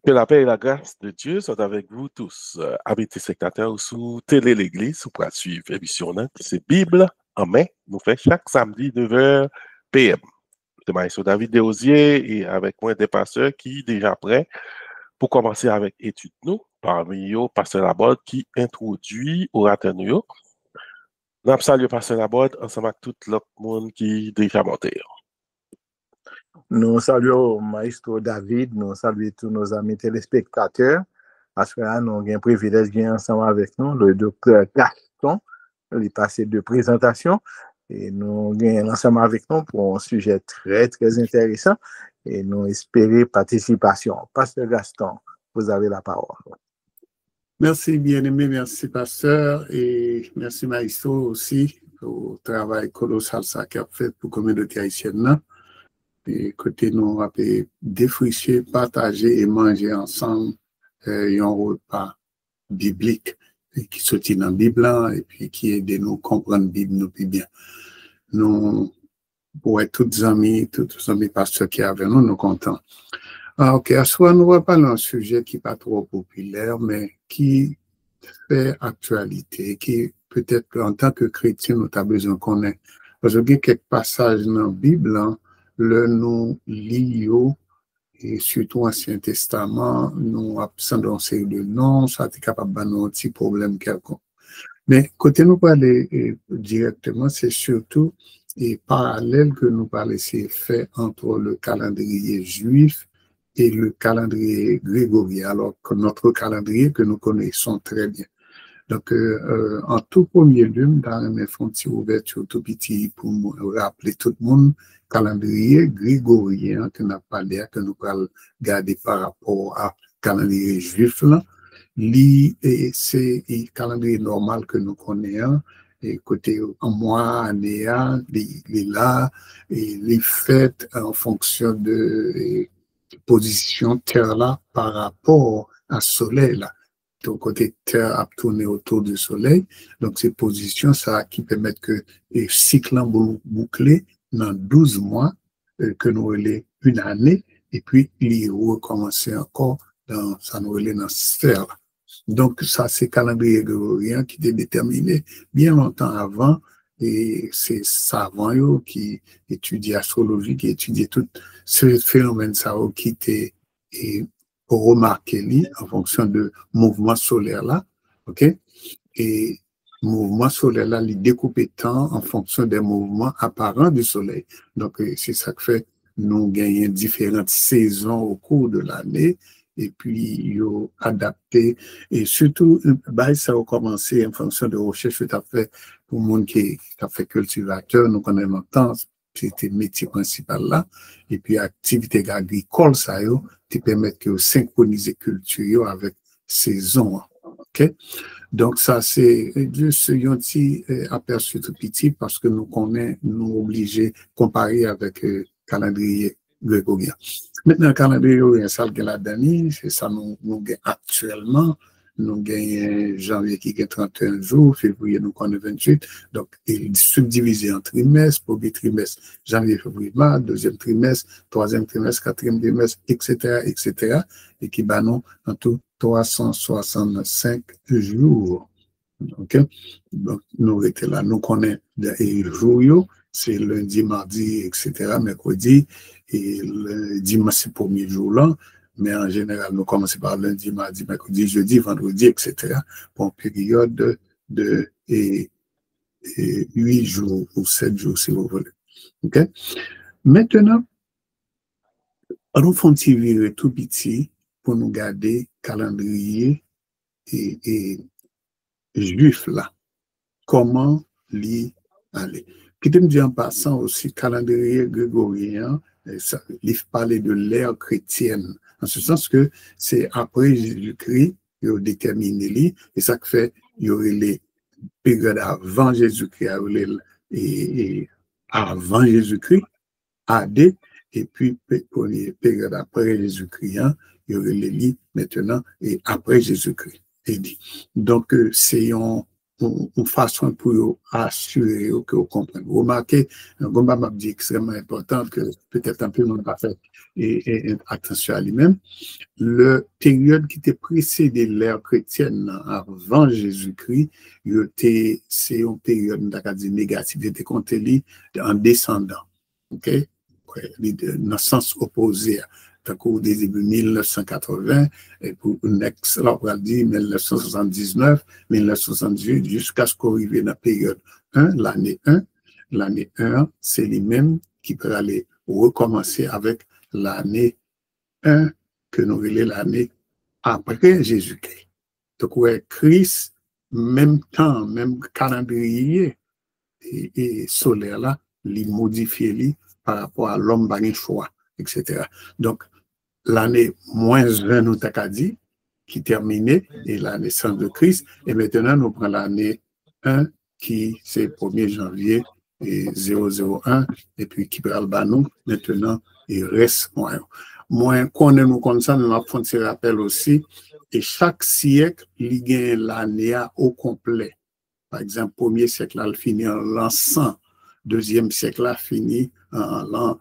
Que la paix et la grâce de Dieu soient avec vous tous. Amis spectateurs sous Télé l'Église, vous pourrez suivre l'émission c'est Bible en main. Nous faisons chaque samedi 9h PM. C'est Maïso David Desosiers et avec moi des pasteurs qui déjà prêts pour commencer avec étude nous. Parmi eux, Pasteur Laborde qui introduit orateur nous. Nous saluons Pasteur Laborde ensemble avec tout l'autre monde qui déjà monté. Nous saluons Maestro David, nous saluons tous nos amis téléspectateurs. Parce que là, nous avons un privilège de ensemble avec nous, le docteur Gaston, il passé de présentation. Et nous avons ensemble avec nous pour un sujet très, très intéressant. Et nous espérons participation. Pasteur Gaston, vous avez la parole. Merci, bien-aimé, merci, pasteur. Et merci, Maestro, aussi, pour le travail colossal qu'il a fait pour la communauté haïtienne. Et côté nous, on peut défricher, partager et manger ensemble un repas biblique qui sortit dans la Bible et puis qui aide nous à comprendre la Bible nous plus bien. Nous, pour être tous amis pasteurs qui avec nous, nous contents. Ok, à soi, nous va parler d'un sujet qui n'est pas trop populaire, mais qui fait actualité, qui peut-être en tant que chrétien, nous avons besoin qu'on ait. Parce qu'il y a quelques passages dans la Bible, le nous lions et surtout Ancien Testament, nous absent d'un série de noms, ça est capable de nous un petit problème quelconque. Mais côté nous parler directement, c'est surtout et parallèle que nous parlons, c'est fait entre le calendrier juif et le calendrier grégorien, alors que notre calendrier que nous connaissons très bien. Donc, en tout premier lieu, dans mes fonds ouverture tout petit pour me rappeler tout le monde, calendrier grégorien que nous parlé, que nous allons garder par rapport à calendrier juif là, c'est le calendrier normal que nous connaissons, et côté en mois, année, les là, et les fêtes en fonction de position terre là par rapport à soleil là. Donc, côté terre a tourné autour du soleil. Donc, ces positions, ça qui permettent que les cycles bouclés dans 12 mois, que nous relais une année, et puis, ils recommencer encore dans, ça nous relais dans sphère. Donc, ça, c'est calendrier grégorien qui était déterminé bien longtemps avant, et c'est savants qui étudient l'astrologie, qui étudient tout ce phénomène ça qui était pour remarquer lui en fonction de mouvement solaire là, ok? Et mouvement solaire là, il découpe temps en fonction des mouvements apparents du soleil. Donc, c'est ça que fait nous gagnons différentes saisons au cours de l'année et puis ils adapté et surtout bah, ça a commencé en fonction de recherche que tu as fait pour le monde qui a fait cultivateur, nous connaissons longtemps, c'était le métier principal là, et puis activité agricole ça yo, qui permet de synchroniser culture avec saison, ok? Donc ça c'est juste un petit aperçu tout petit parce que nous connaissons, nous obligés de comparer avec calendrier grégorien. Maintenant, le calendrier grégorien, ça le la dernière, c'est ça nous gagnons actuellement. Nous gagnons janvier qui gagne 31 jours, février nous connaissons 28. Donc, il est subdivisé en trimestres, premier trimestre, janvier, février, mars, deuxième trimestre, troisième trimestre, quatrième trimestre, etc., etc. Et qui bat nous en tout 365 jours. OK? Donc, nous étions là, nous connaissons les jours, c'est lundi, mardi, etc., mercredi, et le dimanche, c'est le premier jour là. Mais en général, nous commençons par lundi, mardi, mercredi, jeudi, vendredi, etc. pour une période de 8 jours ou 7 jours, si vous voulez. OK? Maintenant, nous faisons virer tout petit pour nous garder calendrier et juif là. Comment l'y aller? Qui te me dit en passant aussi, calendrier grégorien, ça, il parler de l'ère chrétienne. En ce sens que c'est après Jésus-Christ, il a déterminé, et ça fait, il y aurait les périodes avant Jésus-Christ, et avant Jésus-Christ, AD, et puis pour les périodes après Jésus-Christ, il y aurait les lits maintenant, et après Jésus-Christ. Donc, c'est un une façon pour assurer que vous comprenez. Vous remarquez, un m'a dit extrêmement important que peut-être un peu monde pas fait et attention à lui-même. Le période qui était précédé l'ère chrétienne avant Jésus-Christ, c'est une période négative, il était compté en descendant. OK? Dans le sens opposé. Au début 1980, et pour next, là, on va dire 1979, 1978, jusqu'à ce qu'on arrive dans la période 1, l'année 1. L'année 1, c'est les mêmes qui peuvent aller recommencer avec l'année 1, que nous voulons l'année après Jésus-Christ. Donc, ouais, Christ, même temps, même calendrier et solaire là, il modifie par rapport à l'homme par choix, etc. Donc, l'année -1, nous t'avons dit, qui terminait, et la naissance de Christ, et maintenant nous prenons l'année 1, qui c'est 1er janvier et 001, et puis qui peut nous maintenant, il reste moins. Moins qu'on est nous comme ça, nous avons fait un rappel aussi, et chaque siècle, il y a l'année au complet. Par exemple, 1er siècle, il finit en l'an 100, 2e siècle, il finit en l'an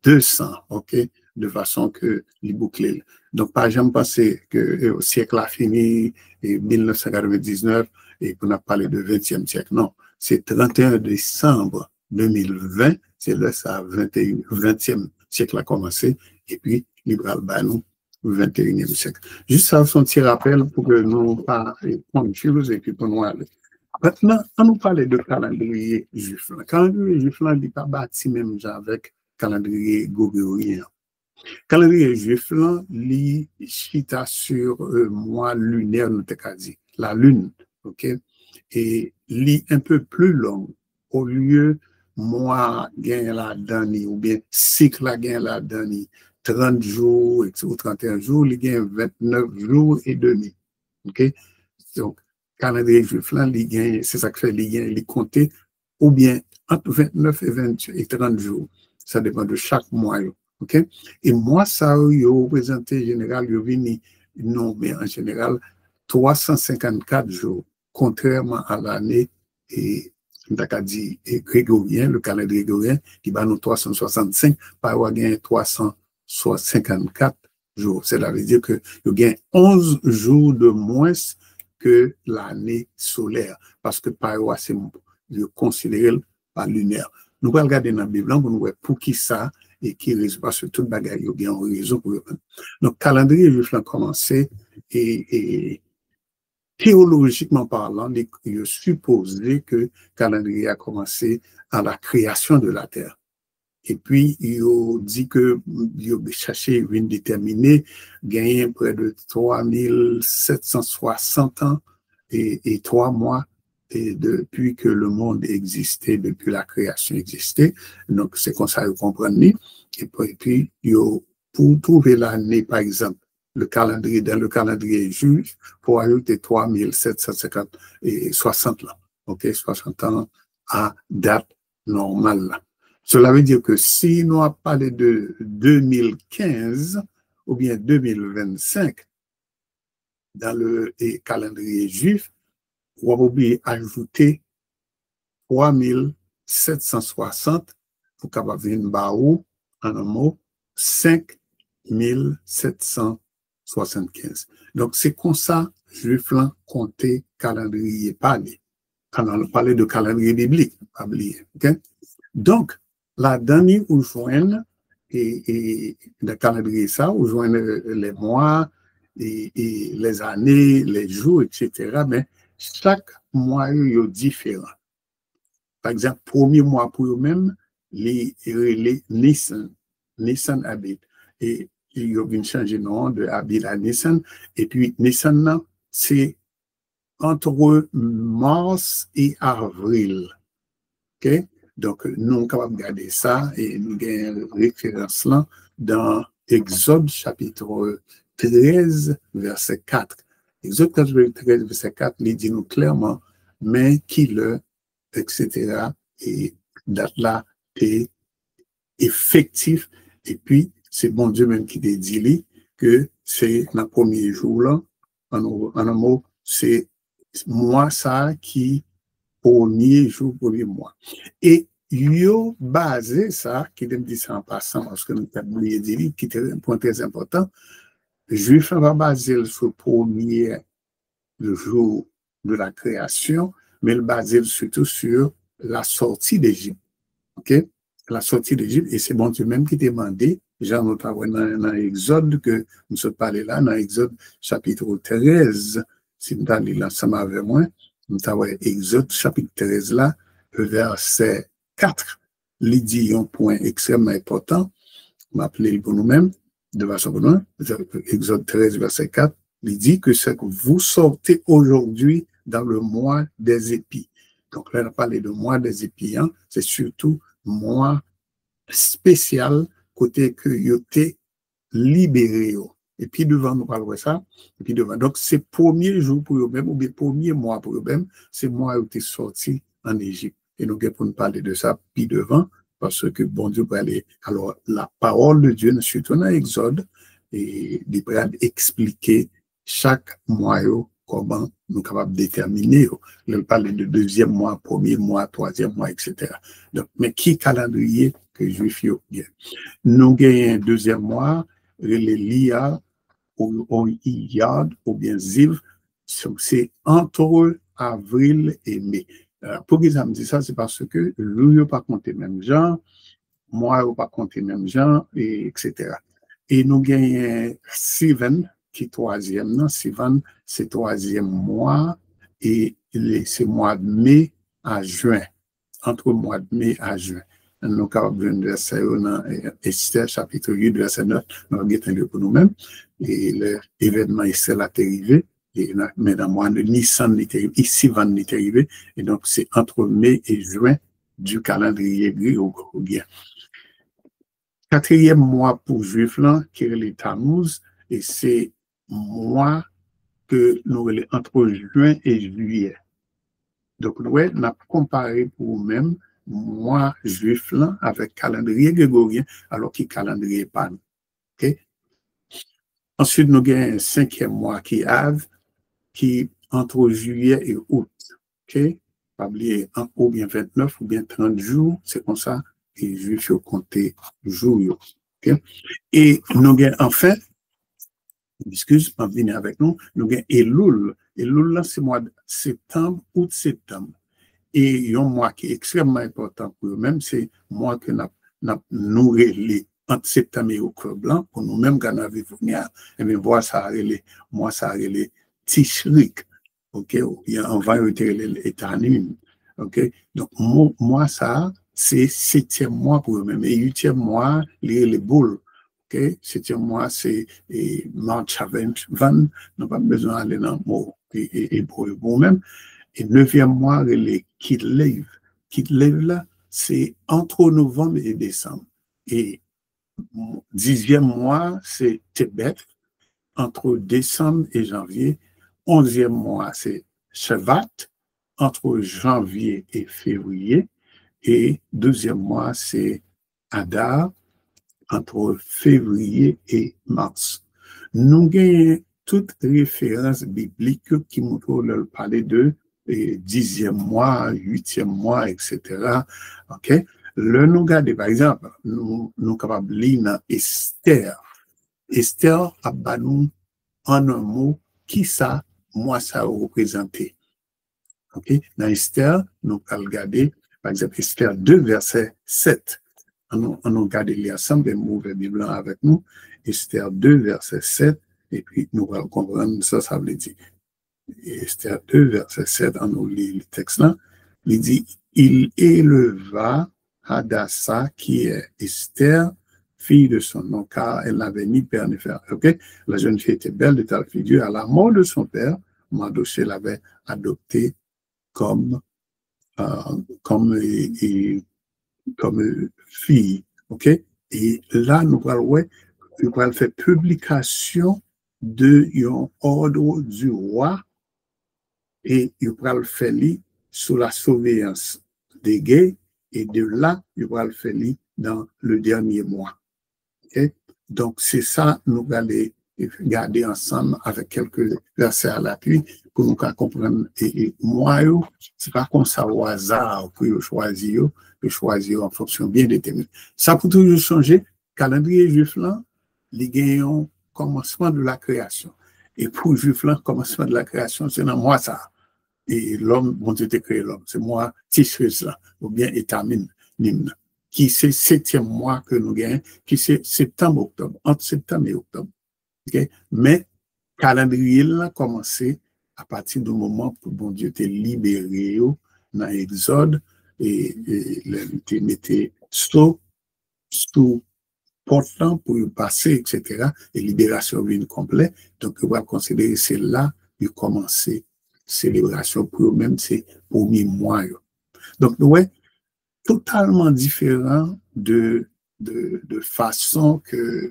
200, ok? De façon que les boucles. Donc, par exemple, penser que le siècle a fini en 1999 et qu'on a parlé de 20e siècle. Non, c'est 31 décembre 2020, c'est là ça 20e siècle a commencé et puis Libral Banou, 21e siècle. Juste ça, son petit rappel pour que nous pas prendre chose et puis pour nous aller. Maintenant, on nous parle de calendrier juif. Le calendrier juif, là, il n'est pas bâti même avec calendrier grégorien. Calendrier juif, là, il chita sur mois lunaire, nous t'ai dit, la lune, ok? Et il un peu plus long, au lieu mois gain la dernière, ou bien cycle la gain la dernière, 30 jours, ou 31 jours, il gagne 29 jours et demi, ok? Donc, calendrier juif, là, c'est ça que fait, il compte, ou bien entre 29 et 30 jours. Ça dépend de chaque mois. OK? Et moi, ça, il représenté général, il venu, non, mais en général, 354 jours, contrairement à l'année, et dit grégorien, le calendrier grégorien, qui va nous 365, par avoir gagné 354 jours. Cela veut dire que il gagne 11 jours de moins que l'année solaire, parce que par rapport c'est considéré par lunaire. Nous allons regarder dans la Bible pour nous voir pour qui ça et qui raison, parce que toute bagarre, il y a une raison pour eux. Donc, calendrier juif a commencé et théologiquement parlant, il est supposé que le calendrier a commencé à la création de la terre. Et puis, il dit que il a cherché une déterminée, gagné près de 3760 ans et 3 mois et depuis que le monde existait, depuis la création existait. Donc, c'est comme ça que vous comprenez. Et puis, pour trouver l'année, par exemple, le calendrier, dans le calendrier juif, pour ajouter 3750 et 60 là. OK, 60 ans à date normale là. Cela veut dire que si nous avons parlé de 2015 ou bien 2025 dans le calendrier juif, on va oublier ajouter 3760 pour capable venir baou en un mot 5775. Donc c'est comme ça juif là compter calendrier parler. Quand on parlait de calendrier biblique, pas oublier. Okay? Donc la dernière où joignent et le calendrier ça où joignent les mois et les années, les jours, etc. Mais chaque mois est différent. Par exemple, premier mois pour eux-mêmes, les Nissan Abid. Et ils ont changé de nom de Abid à Nissan. Et puis, Nissan, c'est entre mars et avril. OK? Donc, nous sommes capables de garder ça et nous avons une référence là dans Exode chapitre 13, verset 4. Exode 13, verset 4, il dit nous clairement, mais qui le, etc. Et date là est effectif. Et puis, c'est bon Dieu même qui dit que c'est le premier jour là, en un mot, c'est mois ça qui premier jour, premier mois. Et yo basé ça, qui me dit ça en passant, parce que nous avons oublié de dire, qui était un point très important, Juif va baser sur le premier le jour de la création, mais le basé surtout sur la sortie d'Égypte. OK? La sortie d'Égypte, et c'est bon Dieu même qui demandé, genre nous travaillons dans l'Exode, que nous sommes parlé là, dans l'Exode chapitre 13, si nous allons l'ensemble avec moi, nous travaillons Exode chapitre 13 là, verset 4, il dit un point extrêmement important, m'appeler pour nous-mêmes, de façon pour nous, Exode 13, verset 4, il dit que c'est que vous sortez aujourd'hui dans le mois des épis. Donc là, on a parlé de mois des épis, hein, c'est surtout mois spécial côté que vous êtes libéré. Et puis devant, nous parlons de ça. Et puis devant. Donc, c'est premier jour pour eux-mêmes, ou bien premier mois pour eux-mêmes, c'est mois où tu es sorti en Égypte. Et nous allons nous parler de ça, puis devant, parce que bon Dieu va aller. Alors, la parole de Dieu, surtout dans l'Exode, et il va expliquer chaque mois comment nous sommes capables de déterminer. Il parle de deuxième mois, premier mois, troisième mois, etc. Donc, mais qui calendrier que Juif bien? Nous gagnons deuxième mois, les Lia, ou Iyad, ou bien Ziv, c'est entre avril et mai. Pour qu'ils me disent ça, c'est parce que nous n'avons pas compté même genre, moi, n'avons pas compté même genre, et etc. Et nous gagnons Sivan, qui est troisième, non? Sivan, c'est troisième mois, et c'est mois de mai à juin, entre mois de mai à juin. Nous avons de verset dans Esther, chapitre 8, verset 9, nous avons un lieu pour nous-mêmes, et l'événement Esther est arrivé, et mais dans le mois de Nissan, Sivan est arrivé, et donc c'est entre mai et juin du calendrier grégorien. Quatrième mois pour Juif, qui est le Tammuz, et c'est mois que nous avons entre juin et juillet. Donc, nous avons comparé pour nous-mêmes mois Juif là avec calendrier grégorien, alors qu'il calendrier pas. Okay? Ensuite, nous avons un cinquième mois qui arrive, qui entre juillet et août. Okay? Pas oublier, ou bien 29 ou bien 30 jours, c'est comme ça, et Juif faut compter jours. Okay? Et nous avons enfin, excuse, pas venir avec nous, nous avons Elul. Elul là, c'est mois de septembre, août-septembre. Et un mois qui est extrêmement important pour eux-mêmes, c'est moi que nous relais entre septembre et octobre blanc, pour nous-mêmes, quand nous avons venu, et bien, voir ça relais, moi, ça relais Tishrik, ok, on va retirer l'étanim, ok, donc, moi, ça, c'est septième mois pour eux-mêmes, et huitième mois, les boules, ok, septième mois, c'est March 20, nous pas besoin d'aller dans le mot, et pour eux-mêmes. Et neuvième mois, les Kitlev. Kitlev, là, c'est entre novembre et décembre. Et 10e mois, c'est Tébet, entre décembre et janvier. 11e mois, c'est Shevat, entre janvier et février. Et 12e mois, c'est Adar, entre février et mars. Nous avons toutes références bibliques qui nous parler de 10e mois, 8e mois, etc. OK? Le nous garder, par exemple, nous capables de lire dans Esther. Esther a banou en un mot qui ça, moi, ça a représenté. OK? Dans Esther, nous allons regarder, par exemple, Esther 2, verset 7. On regarde les ensemble des mauvais biblons avec nous. Esther 2, verset 7. Et puis, nous allons comprendre ça veut dire. Esther 2, verset 7, on nous lit le texte là. Il dit, il éleva Hadassah, qui est Esther, fille de son nom, car elle n'avait ni père ni frère. Okay? La jeune fille était belle de telle figure. À la mort de son père, Mardochée l'avait adoptée comme fille. OK? Et là, nous allons faire publication de l'ordre du roi et nous allons faire sous la surveillance des gays et de là, nous allons faire dans le dernier mois. OK? Donc, c'est ça, nous allons garder ensemble avec quelques versets à l'appui pour nous comprendre. Et moi, c'est pas comme ça au hasard pour choisir en fonction bien déterminée. Ça peut toujours changer. Calendrier juif là, les gagnants commencement de la création. Et pour juif là, commencement de la création, c'est dans moi ça. Et l'homme, bon Dieu t'a créé l'homme. C'est moi, Tishris là, ou bien Etamim, Nimna, qui c'est 7e mois que nous gagnons, qui c'est septembre-octobre, entre septembre et octobre. Okay? Mais, calendrier là a commencé à partir du moment où bon Dieu t'a libéré dans l'Exode et te mettait sous portant pour y passer, etc. Et libération vient complète. Donc, on va considérer c'est là qu'il commencer célébration pour eux-mêmes, c'est premier mois. Donc, ouais, totalement différent de façon que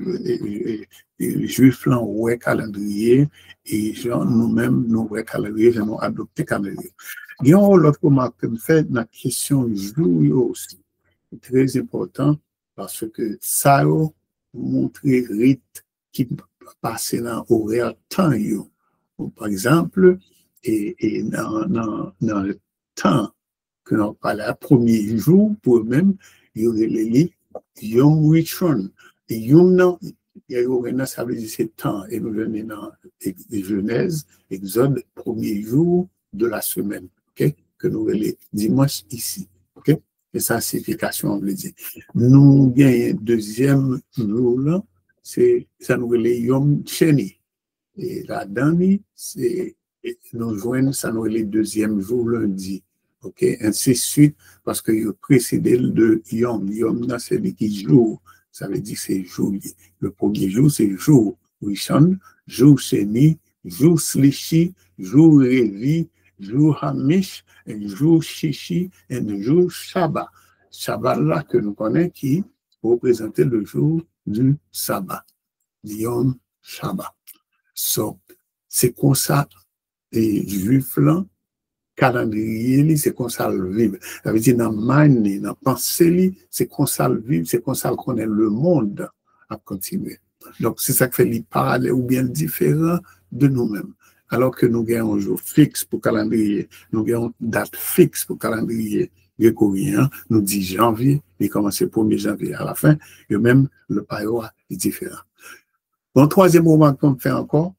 les Juifs là ont calendrier et genre nous-mêmes, nous ouais calendrier, nous adopté calendrier. Il y a un autre remarque que me fait dans la question du jour aussi. C'est très important parce que ça montre rite qui passe dans l'horaire temps. Par exemple, et dans le temps que l'on parle à premier jour, pour eux-mêmes, il y aurait les Yom Rishon. Et Yom, ça veut dire c'est temps. Et nous venons dans Genèse, Exode, premier jour de la semaine, okay? Que nous les dimanche ici. Okay? Et ça, signification, on veut dire. Nous gagnons deuxième jour là, c'est ça nous les Yom Sheni. Et là-dedans, c'est nous joignons ça nous les deuxième jour lundi. OK, ainsi de suite, parce que il précédé de Yom. Yom, c'est qui jour. Ça veut dire c'est jour. Le premier jour, c'est jour Rishon, jour Sheni, jour Slishi, jour Revi, jour Hamish, et jour Shishi, et jour Shabbat. Shabbat là que nous connaissons qui représente le jour du sabbat. Yom Shabbat. So, c'est comme ça, et juif là, calendrier, c'est comme ça le vivre. Ça veut dire, dans manie, dans pensée, c'est comme ça le vivre, c'est comme ça qu'on est le monde à continuer. Donc, c'est ça qui fait les parallèles ou bien différents de nous-mêmes. Alors que nous gagnons un jour fixe pour calendrier, nous gagnons une date fixe pour calendrier grégorien, nous dit janvier, et commence le 1er janvier à la fin, et même le païo est différent. Bon, troisième moment qu'on fait encore,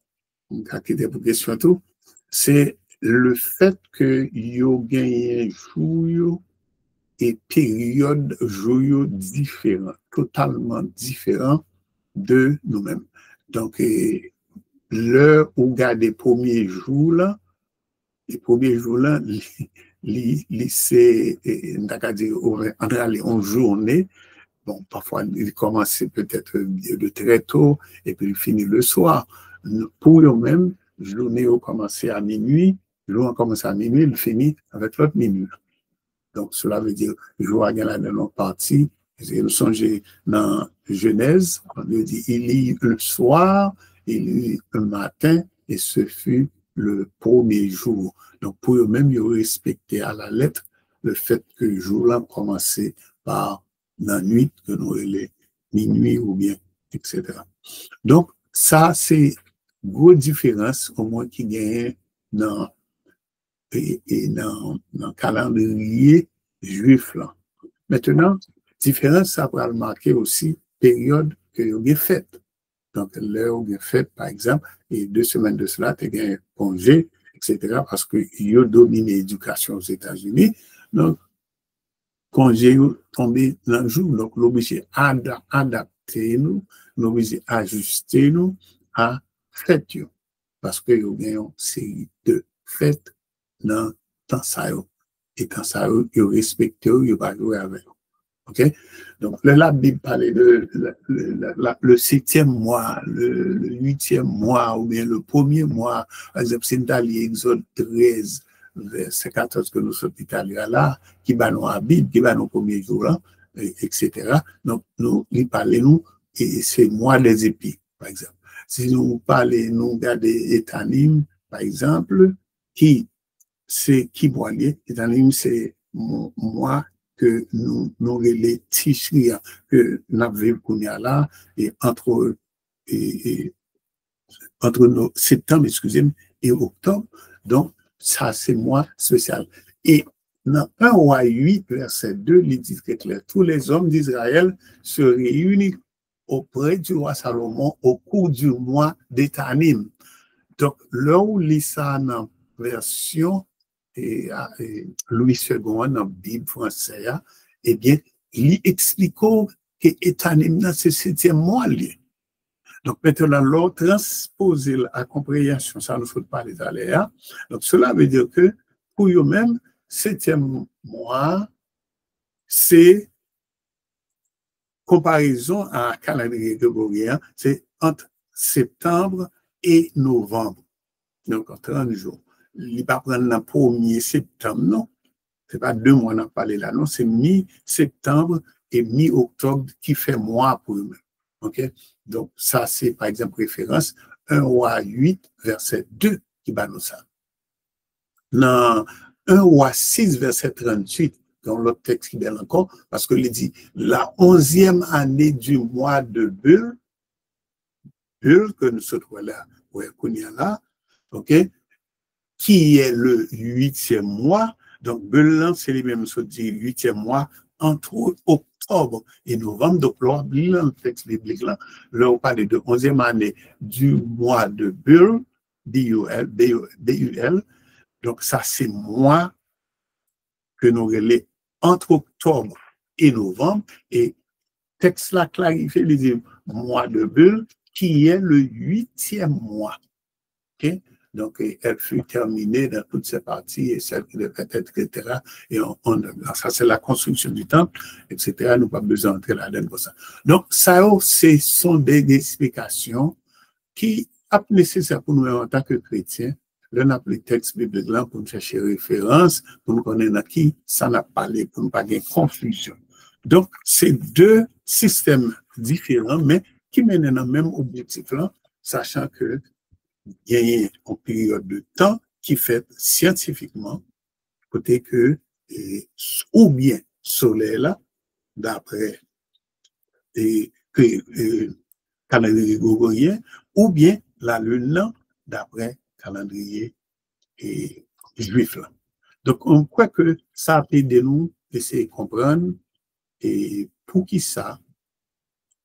pour question tout, c'est le fait que yo gagné jour et période jour différents, totalement différents de nous-mêmes. Donc, l'heure où garder premier jour là, les premiers jours là, c'est, en journée. Bon, parfois, il commence peut-être de très tôt et puis il finit le soir. Pour eux-mêmes, journée a commencé à minuit, jour a commencé à minuit, il finit avec l'autre minuit. Donc, cela veut dire, jour a gagné dans l'autre partie. Nous songez dans Genèse, on nous dit, il lit le soir, il lit le matin, et ce fut le premier jour. Donc, pour eux-mêmes, ils ont respecté à la lettre le fait que le jour-là commençait par la nuit, que nous les minuit ou bien, etc. Donc, ça, c'est une grosse différence, au moins, qui gagne dans le calendrier juif là. Maintenant, différence, ça va marquer aussi période que vous avez faite. Donc, l'heure où vous avez faite, par exemple, et 2 semaines de cela, tu as gagné congé, etc., parce que vous dominez l'éducation aux États-Unis. Donc, congé tombé dans le jour. Donc, l'obligé adapter nous, l'obligé ajuster nous à fête. Parce que vous avez une série de fêtes dans le temps ça. Et quand ça, vous respectez, vous va jouer avec. OK? Donc, la Bible parlait de le 7e mois, le 8e mois, ou bien le 1er mois. Par exemple, c'est dans l'Exode 13, verset 14 que nous sommes italiens là, qui va nous habiter, qui va nous premier jour là, etc. Donc, nous parlons, et c'est mois des épis, par exemple. Si nous parlons, nous regardons Etanim, par exemple, qui mois lié, Etanim, c'est mois que nous les Tishria que nous avons là, et entre entre septembre, excusez-moi, et octobre. Donc, ça, c'est mois spécial. Et dans 1 roi 8, verset 2, il dit très clair, tous les hommes d'Israël se réunissent auprès du roi Salomon au cours du mois d'Étanim. Donc, là où lit ça dans la version Louis II, dans la Bible française, eh bien, il explique que Étanim, c'est le 7e mois. Donc, maintenant, l'autre transposer la compréhension, ça ne faut pas les aléas. Donc, cela veut dire que, pour eux-mêmes, 7e mois, c'est comparaison à calendrier grégorien, c'est entre septembre et novembre. Donc, en 30 jours. Il ne va pas prendre le 1er septembre, non. Ce n'est pas 2 mois, on a parlé là, non. C'est mi-septembre et mi-octobre qui fait mois pour eux-mêmes. OK? Donc, ça, c'est par exemple référence 1 roi 8, verset 2 qui va nous ça. Dans 1 roi 6, verset 38, dans l'autre texte qui vient encore, parce qu'il dit la 11e année du mois de Bul, que nous sommes là, là, OK, qui est le 8e mois. Donc, Bul, c'est les mêmes choses, dit 8e mois, entre octobre et novembre. Donc, là, le texte biblique, là, on parle de 11e année du mois de Bul, B-U-L. Donc, ça, c'est mois que nous relais entre octobre et novembre. Et texte là clarifie, il dit mois de Bul, qui est le 8e mois. Okay? Donc, elle fut terminée dans toutes ses parties, et celle qui devait être, etc. Et ça, c'est la construction du temple, etc. Nous pas besoin d'entrer là-dedans pour ça. Donc, ça, ce sont des explications qui sont nécessaires pour nous en tant que chrétiens. Là, on a pris le texte biblique là pour nous chercher référence, pour nous connaître à qui ça n'a parlé, pour ne pas avoir confusion. Donc, c'est 2 systèmes différents, mais qui mènent dans le même objectif là, sachant que il y a une période de temps qui fait scientifiquement, côté que, ou bien soleil là, d'après calendrier grégorien, ou bien la lune là, d'après calendrier juif là. Donc, on croit que ça peut de nous essayer de comprendre et pour qui ça,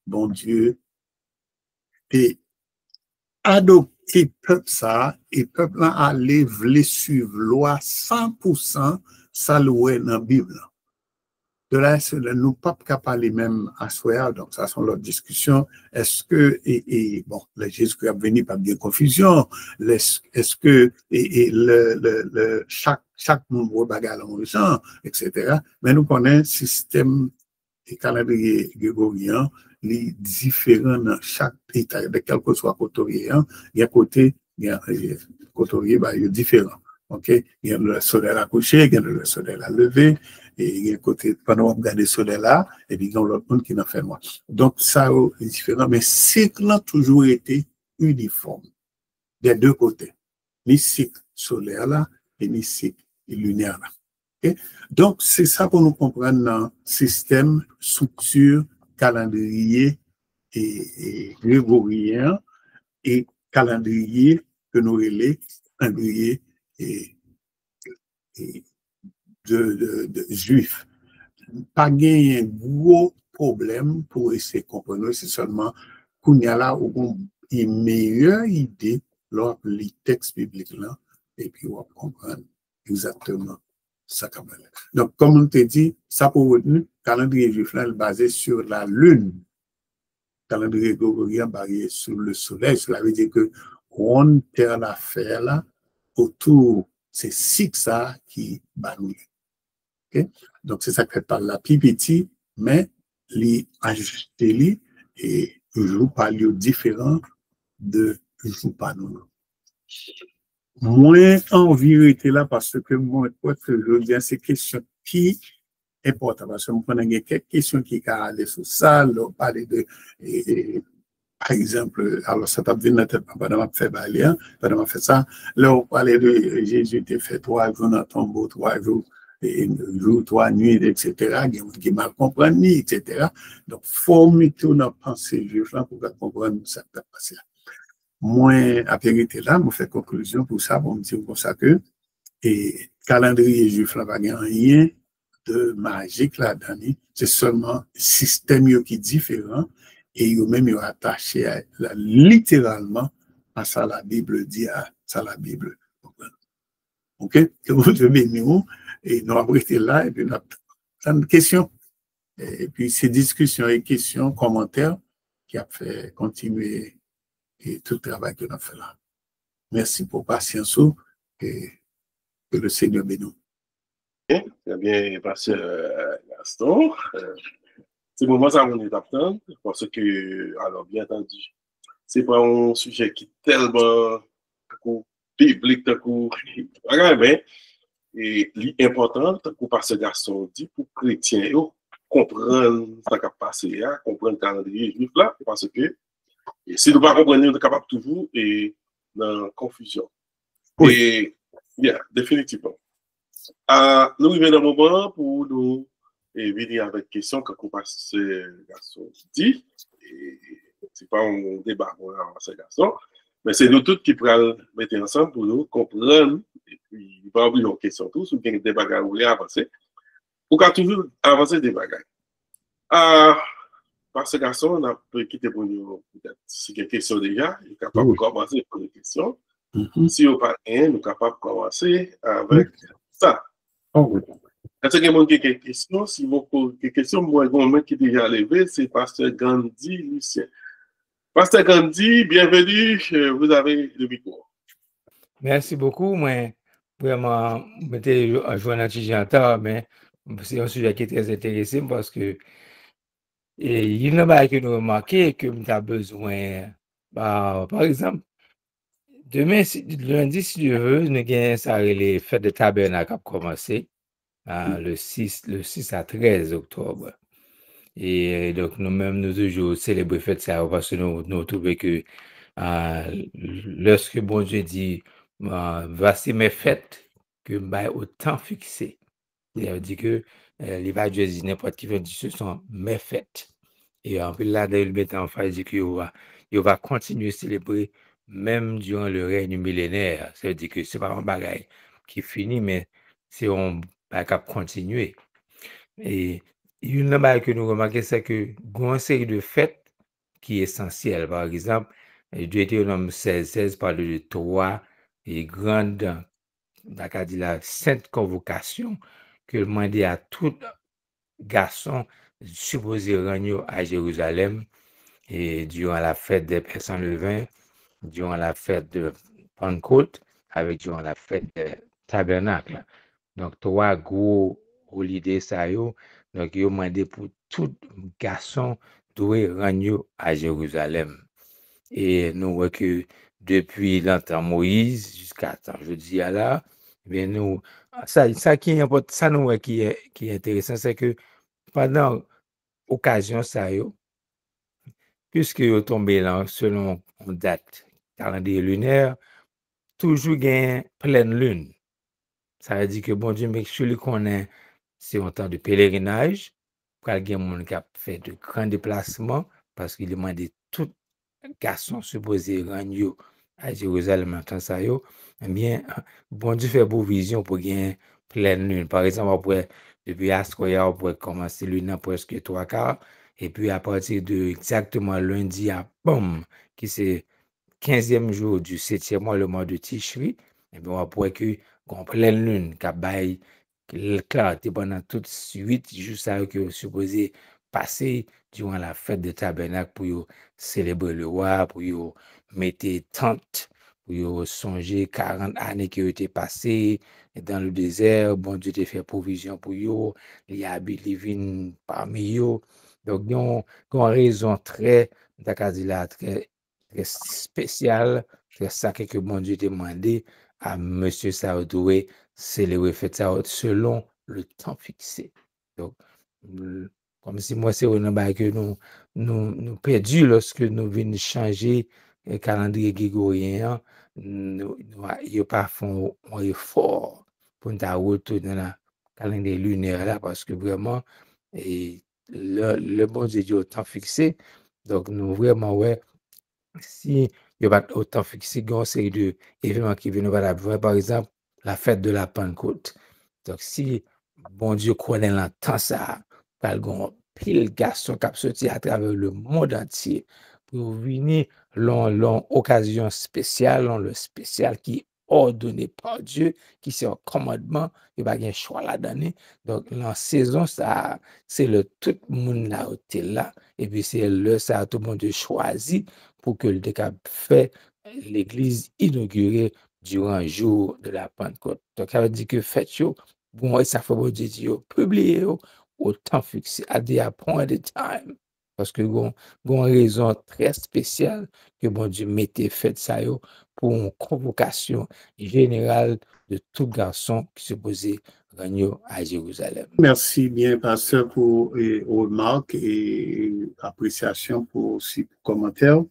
bon Dieu, et adopter peuple ça, et peuple là aller vle suivre loi 100% ça loué dans la Bible. De là, nous pas parler même à soi, donc ça sont leurs discussions. Est-ce que, bon, le Jésus-Christ a venu par bien confusion, est-ce que, chaque nouveau bagage en genre, etc. Mais nous connaissons le système et calendrier grégorien, les différents dans chaque état, de quel que soit côté, il y a côté, il y a côté, bah, il y a différents. OK? Il y a le soleil à coucher, il y a le soleil à lever, et il y a un côté, pendant qu'on regarde le soleil là, et puis il y a l'autre monde qui n'a fait moi. Donc, ça est différent, mais cycle a toujours été uniforme, des 2 côtés. Les cycles solaires là, et les cycles lunaires là. Okay? Donc, c'est ça pour nous comprendre dans le système, structure, calendrier et grégorien, et calendrier que nous relais, calendrier de juifs. Pas gagné un gros problème pour essayer de comprendre, c'est seulement qu'on y a là où une meilleure idée lors les textes bibliques là, et puis on va comprendre exactement ça comme elle. Donc, comme on te dit, ça pour retenir, calendrier juif là, basé sur la lune. Calendrier grégorien basé sur le soleil, cela veut dire que on terre l'affaire là, autour, c'est 6 ça qui banouille. Okay? Donc, c'est ça que par la pipiti, mais les ajoutés et joue par lieu différent de joue par nous. Moins en vérité là, parce que moi, je veux dire, c'est question qui est importante. Parce que nous prenons quelques questions qui sont allées sur ça, on parler de, par exemple, alors ça t'a venu dans la tête, pendant que je fais baler, pendant que je fais ça, là, on parlait de Jésus qui fait 3 jours dans le tombeau, 3 jours, et jour, 3 nuits, etc., qui mal comprendre, etc. Donc, former tout notre pensée juive pour comprendre ça qui s'est passé là. Moi, après été là, je fais conclusion pour ça, pour me dire comme ça que, et calendrier juif là, pas rien de magique là-dedans, c'est seulement système qui est différent et eux même ils attaché littéralement à ça la Bible dit, à ça la Bible. OK? Que vous devez nous, et nous avons été là, et puis nous avons une question. Et puis ces discussions et questions, commentaires, qui a fait continuer et tout le travail que nous avons fait là. Merci pour patience et que le Seigneur bénisse. Très bien, pasteur Gaston. C'est moment ça on est attendre parce que, alors bien entendu, c'est pas un sujet qui est tellement biblique, mais et l'important pour pasteur Gaston dit pour chrétiens comprendre ce qui a passé, comprendre le calendrier juif là, parce que si nous ne comprenons pas, nous sommes capables toujours et dans la confusion. Oui. Et bien, définitivement. Nous arrivons dans un moment pour nous venir avec question que le pasteur Gaston dit. Ce n'est pas un débat avec pasteur Gaston, mais c'est nous tous qui pourrons mettre ensemble pour nous comprendre et puis pas oublier nos questions tous ou bien des bagages où avancer. Pour qu'on toujours avancer des bagages. Pasteur Gaston, on a quitté pour nous peut-être si il y a des questions déjà, il est capable de commencer pour les questions. Si on n'a pas rien, nous sommes capables de commencer avec ça. Est-ce qu'il y a quelques questions? Si vous posez des questions, moi, le moment qui est déjà levé, c'est Pasteur Gandhi Lucien. Pasteur Gandhi, bienvenue, vous avez le micro. Merci beaucoup. Moi, vraiment, j'étais un journal tard, mais c'est un sujet qui est très intéressant parce que il y a une chose que nous remarquons que nous avons besoin. Par exemple, demain, lundi, si Dieu veut, nous avons les fêtes de tabernacle qui commencé le 6 à 13 octobre. Et donc, nous-mêmes, nous toujours célébrer fête ça parce que nous trouvons que lorsque bon Dieu dit, voici mes fêtes, que au temps fixé. C'est-à-dire dit que les va Dieu dit n'importe qui veut dire ce sont mes fêtes. Et en plus là, il met en face, il dit qu'il va continuer à célébrer même durant le règne millénaire. Ça veut dire que ce n'est pas un bagage qui finit, mais c'est un bagage qui continue. Et une chose que nous remarquons, c'est que il y a une série de fêtes qui est essentielle. Par exemple, Deutéronome 16 parle de 3 et grandes, la sainte convocation que demandait à tout garçon supposé rendre à Jérusalem et durant la fête des Pères sans levain, durant la fête de Pentecôte, avec durant la fête des tabernacles. Donc, 3 gros holidays ça yo. Donc, il a demandé pour tout garçon doit rendre à Jérusalem. Et nous voyons que depuis l'entend Moïse jusqu'à temps jeudi à là, bien nous ça qui est important, ça nous qui est intéressant, c'est que pendant occasion ça yo, puisque yo tombé là selon une date calendrier lunaire, toujours gain pleine lune. Ça veut dire que bon Dieu, mais celui qu'on est, c'est un temps de pèlerinage. Pour qu'il y ait des gens qui ont fait de grands déplacements, parce qu'il demandait tout garçon supposé rendre à Jérusalem en temps ça yo. Eh bien, bon Dieu fait provision pour gagner pleine lune. Par exemple, depuis Astroya, on pourrait commencer lune à presque 3/4. Et puis à partir de exactement lundi à Bam, qui c'est 15e jour du 7e mois, le mois de Tishri, et bien on pourrait que qu'on pleine lune, qui baille clarté pendant toute 8 jours ça que supposé passer durant la fête de tabernacle pour célébrer le roi, pour mettre tente, pour songer 40 années qui ont été passées dans le désert. Bon Dieu t'a fait provision pour eux, les habits living parmi eux. Donc, il y a une raison très spéciale, c'est ça que bon Dieu t'a demandé à M. Saoudoué célébrer fête ça selon le temps fixé. Donc, comme si moi, c'est un bail que nous perdu lorsque nous venons changer le calendrier grégorien. Nous n'avons pas fait un effort pour nous retourner dans le calendrier lunaire là, parce que vraiment, le bon Dieu dit au temps fixé. Donc, nous vraiment, ouais, si il va autant fixer une série d'événements qui viennent va voir, par exemple, la fête de la Pentecôte. Donc, si bon Dieu connaît le temps, ça, il y a pile garçon qui a sorti à travers le monde entier pour venir l'occasion spéciale, le spécial qui est ordonné par Dieu, qui c'est un commandement, il va y avoir un choix là-dedans. Donc, la saison, ça, c'est le tout le monde là, et puis c'est le ça, tout le monde choisi pour que le décap fait l'église inaugurée durant le jour de la Pentecôte. Donc, ça veut dire que faites bon, ça fait bon Dieu, publier au temps fixé, à des point de time. Parce que une raison très spéciale que bon Dieu mettait fait ça pour une convocation générale de tout garçon qui se posait à Jérusalem. Merci bien, pasteur, pour vos remarques et appréciation pour ces commentaires.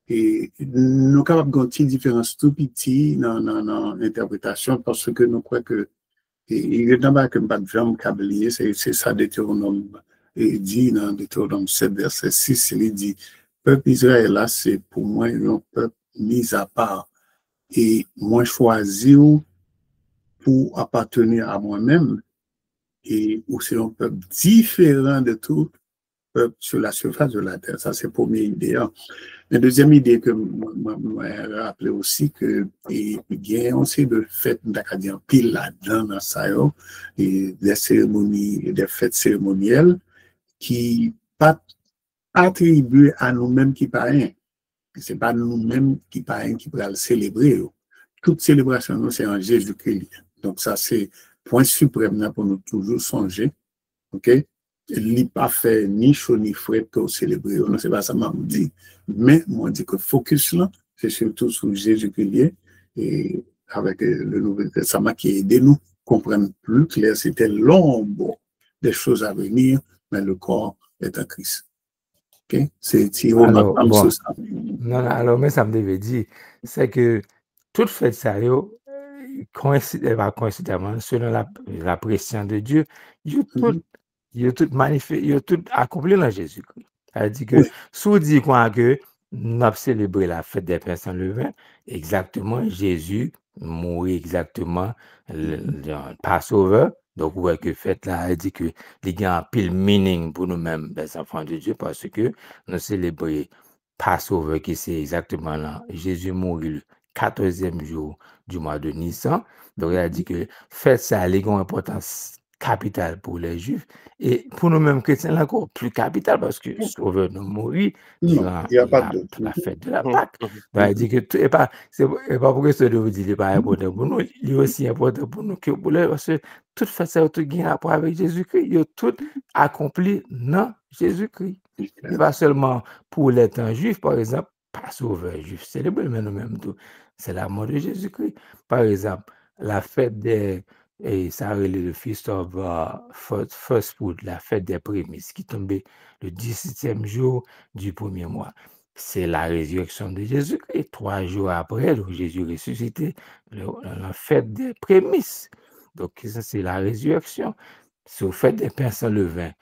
Et nous sommes capables de faire une différence tout petit dans l'interprétation parce que nous croyons que il est d'abord que pas de jambe câblier, c'est ça Deutéronome dit dans Deutéronome 7 verset 6, il dit peuple Israël là c'est pour moi un peuple mis à part et moi choisi pour appartenir à moi-même et ou c'est un peuple différent de tout peuple sur la surface de la terre. Ça c'est la première idée. Hein. La deuxième idée que moi rappelé aussi que il y a aussi de fêtes d'acadien pile là-dedans dans ça et des cérémonies, des fêtes cérémonielles qui pas attribuées à nous-mêmes qui païens. C'est pas nous-mêmes qui païens qui pourraient le célébrer. Toute célébration c'est en Jésus-Christ. Donc ça c'est point suprême pour nous toujours songer. OK? Il n'est pas fait ni chaud ni frais pour célébrer. Non, c'est pas ça m'a dit. Mais moi, dit que focus là, c'est surtout sur Jésus-Christ et avec le Nouveau Testament qui aide nous comprendre plus clair. C'était l'ombre des choses à venir, mais le corps est en Christ. OK? C'est remarquable bon, ça. Non, alors, mais ça me devait dire, c'est que toute fête sérieux, coïncidemment, selon la pression de Dieu, il a tout accompli dans Jésus-Christ. C'est-à-dire que, si on dit quoi que nous avons célébré la fête des pains sans levain, exactement, Jésus mourit exactement le Passover. Donc, ouais, que fête là, il dit que il y a un pile meaning pour nous-mêmes, les enfants de Dieu, parce que nous célébrons Passover, qui c'est exactement là. Jésus mourit le 14e jour du mois de Nissan. Donc, il a dit que fête ça a une importance capitale pour les Juifs et pour nous-mêmes chrétiens, encore plus capitale parce que Sauveur nous mourit durant la fête de la Pâque. Donc, il dit que tout n'est pas pour que ce de vous dire n'est pas important pour nous, il est aussi important pour nous que pour les parce que toute fête ça a tout un rapport avec Jésus-Christ, il a tout accompli dans Jésus-Christ. Et pas seulement pour les temps juifs, par exemple, pas Sauveur juif célébré, mais nous-mêmes tout. C'est la mort de Jésus-Christ. Par exemple, la fête des et ça le Feast of First Fruit, la fête des prémices, qui tombait le 17e jour du premier mois. C'est la résurrection de Jésus-Christ. 3 jours après, donc Jésus ressuscité, la fête des prémices. Donc, ça, c'est la résurrection. C'est la fête des pains sans levain.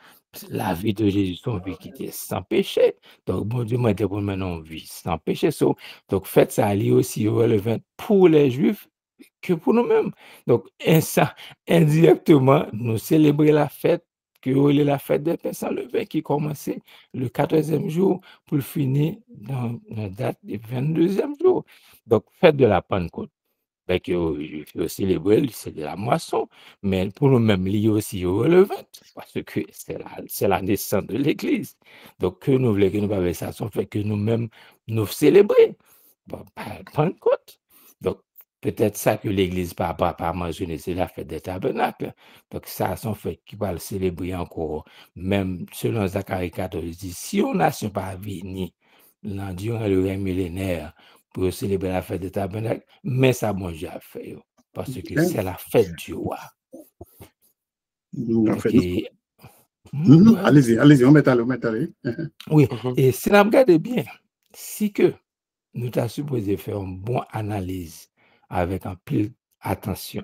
La vie de Jésus, son vie qui était sans péché. Donc, bon Dieu m'a dit pour maintenant vie sans péché. Donc, fête ça allie aussi au levain pour les Juifs que pour nous-mêmes. Donc, indirectement, nous célébrons la fête, que est la fête des pains sans levain qui commençait le 14e jour pour finir dans la date du 22e jour. Donc, fête de la Pentecôte. Ben, que je célébrer, c'est de la moisson, mais pour nous-mêmes, lié aussi au relevant, parce que c'est la naissance de l'Église. Donc, que nous voulons que nous parlions ça, ça fait que nous-mêmes, nous célébrer. Bon, Pentecôte. Donc, peut-être ça que l'Église pas mentionné, c'est la fête des tabernacles. Donc, ça, c'est fait qui va le célébrer encore. Même selon Zacharie 14, il dit, si on n'a pas venir durant le règne millénaire pour célébrer la fête des tabernacles, mais ça, bon Dieu a fait, parce que c'est la fête du roi. Okay. Allez-y, on met allez. Oui, et si nous regardons bien, si que nous avons supposé faire une bonne analyse avec un pile attention,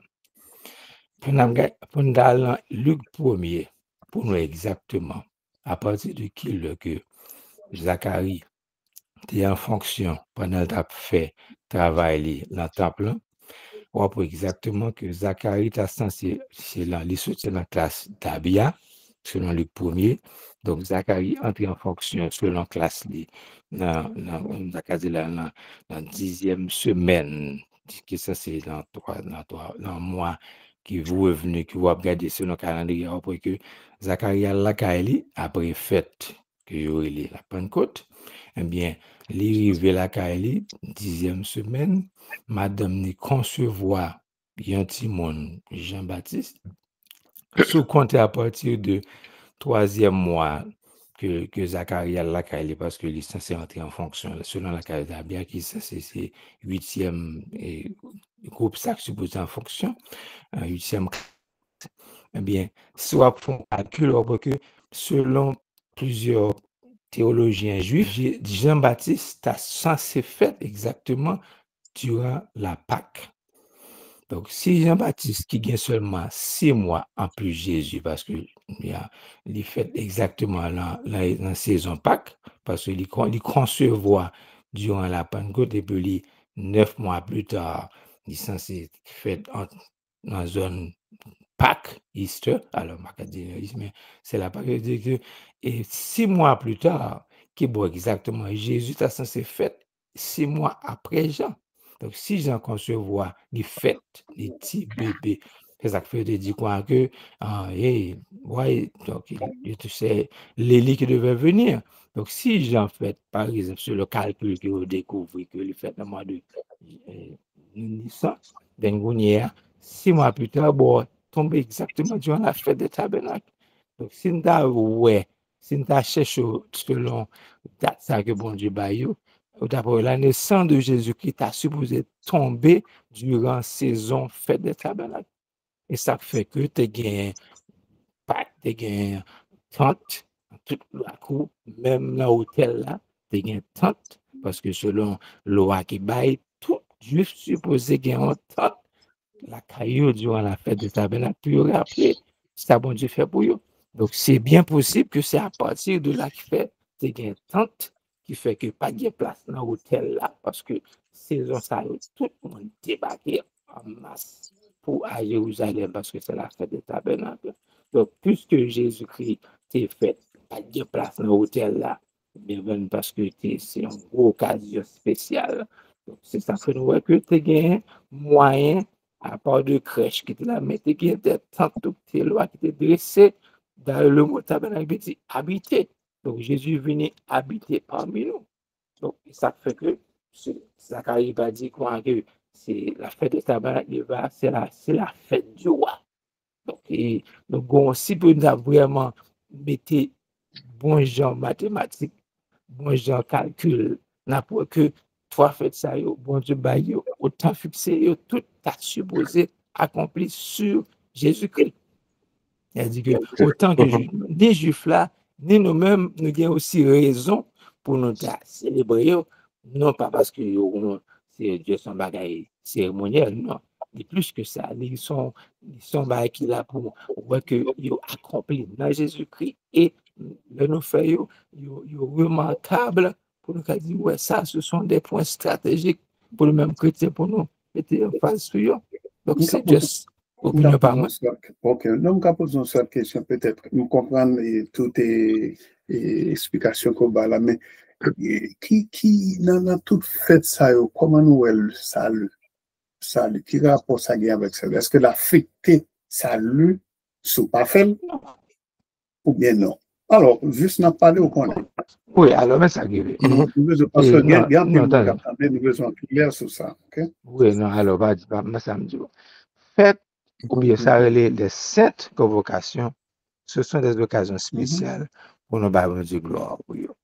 pour nous aller Luc 1er, pour nous exactement, à partir de qui que Zacharie tu es en fonction pendant que tu as fait travail dans le temple. On voit exactement que Zacharie t'a censé, c'est là, il sorti dans la classe d'Abia, selon le premier. Donc, Zacharie entre en fonction selon la classe dans la 10e semaine, qui ça c'est dans le mois qui vous est venu, qui vous regardez selon le calendrier, après que Zacharie a la Kaili, après fête que il y aurait la Pentecôte, eh bien, l'arrivée la Kaili, 10e semaine, madame ni concevoir un petit monde Jean-Baptiste, sous compte à partir de 3e mois que Zacharie a la Kaili, parce que il est censé entrer en fonction, selon la Kaili d'Abia, qui c'est 8e groupe ça qui suppose en fonction, 8e. Eh bien, soit font calcul, que selon plusieurs théologiens juifs, Jean-Baptiste a censé faire exactement durant la Pâque. Donc, si Jean-Baptiste qui gagne seulement 6 mois en plus Jésus, parce que il fait exactement dans la saison Pâque, parce qu'il concevoir durant la Pentecôte, et puis 9 mois plus tard, il est censé faire dans zone Pâques, Easter, alors mais c'est la Pâque, et 6 mois plus tard, qui est exactement, Jésus est censé faire 6 mois après Jean. Donc, si Jean concevoir les fêtes, les petits bébés, c'est ça que fait dire quoi que, donc, tu sais, l'Élie qui devait venir. Donc, si Jean fait, par exemple, sur le calcul qu'il découvre que les fêtes dans le mois de Nissan, d'Engonière, 6 mois plus tard, bon, tombe exactement durant la fête des tabernacles. Donc, si nous avons cherché selon date ça que bon Dieu baillot, d'abord, la naissance de Jésus-Christ a supposé tomber durant la saison fête des tabernacles. Et ça fait que tu gagnes Pâques, tu gagnes tente, toute la cour, même dans l'hôtel là, tu gagnes tente, parce que selon la loi qui baille, tout juif supposé gagner une tente, la caillou durant la fête des tabernacles, pour rappeler ça bon Dieu fait pour eux. Donc, c'est bien possible que c'est à partir de là qu'il fait, tu gagnes tente, qui fait que pas de place dans l'hôtel là, parce que saison ça, tout le monde débarqué en masse pour à Jérusalem, parce que c'est la fête des tabernacles. Donc, puisque Jésus-Christ t'est fait, pas de place dans l'hôtel là, bien parce que c'est une occasion spéciale. Donc, c'est ça que nous voyons que tu gagnes moyen, à part de crèche qui était là, mais tu gagnes des tentes qui étaient dressées dans le mot tabernacle, habité. Donc, Jésus venait habiter parmi nous. Donc, ça fait que Zacharie va dire quoi que c'est la fête des tabernacles, c'est la fête du roi. Donc, si vous avez vraiment mettez bon genre mathématiques, bon genre calcul, n'importe que 3 fêtes ça, bon Dieu, autant fixé, tout a supposé accompli sur Jésus-Christ. Il a dit que autant que les Juifs là, nous-mêmes, nous avons aussi raison pour nous célébrer, non pas parce que c'est Dieu son bagage cérémoniel, non. Et plus que ça, ils sont bagage qui là pour voir que ils ont accompli dans Jésus-Christ et nous faisons remarquable pour nous dire ouais ça, ce sont des points stratégiques pour le même chrétien pour nous. C'était en phase sur eux. Donc c'est juste opinion par moi. Ok, nous allons poser une seule question peut-être. Nous comprenons toutes les explications qu'on va là, mais qui dans toute fête ça, comment nous le salut? Salut, qui rapport ça avec ça? Est-ce que l'affecté salut sous pas fait ou bien non? Alors, juste n'en parler au connaît. Oui, alors, mais ça guérit. Parce que nous besoin clair sur ça. Okay? Oui, non, alors, ça me dit. Faites, ou bien ça, les 7 convocations, ce sont des occasions spéciales pour nous bailler de gloire.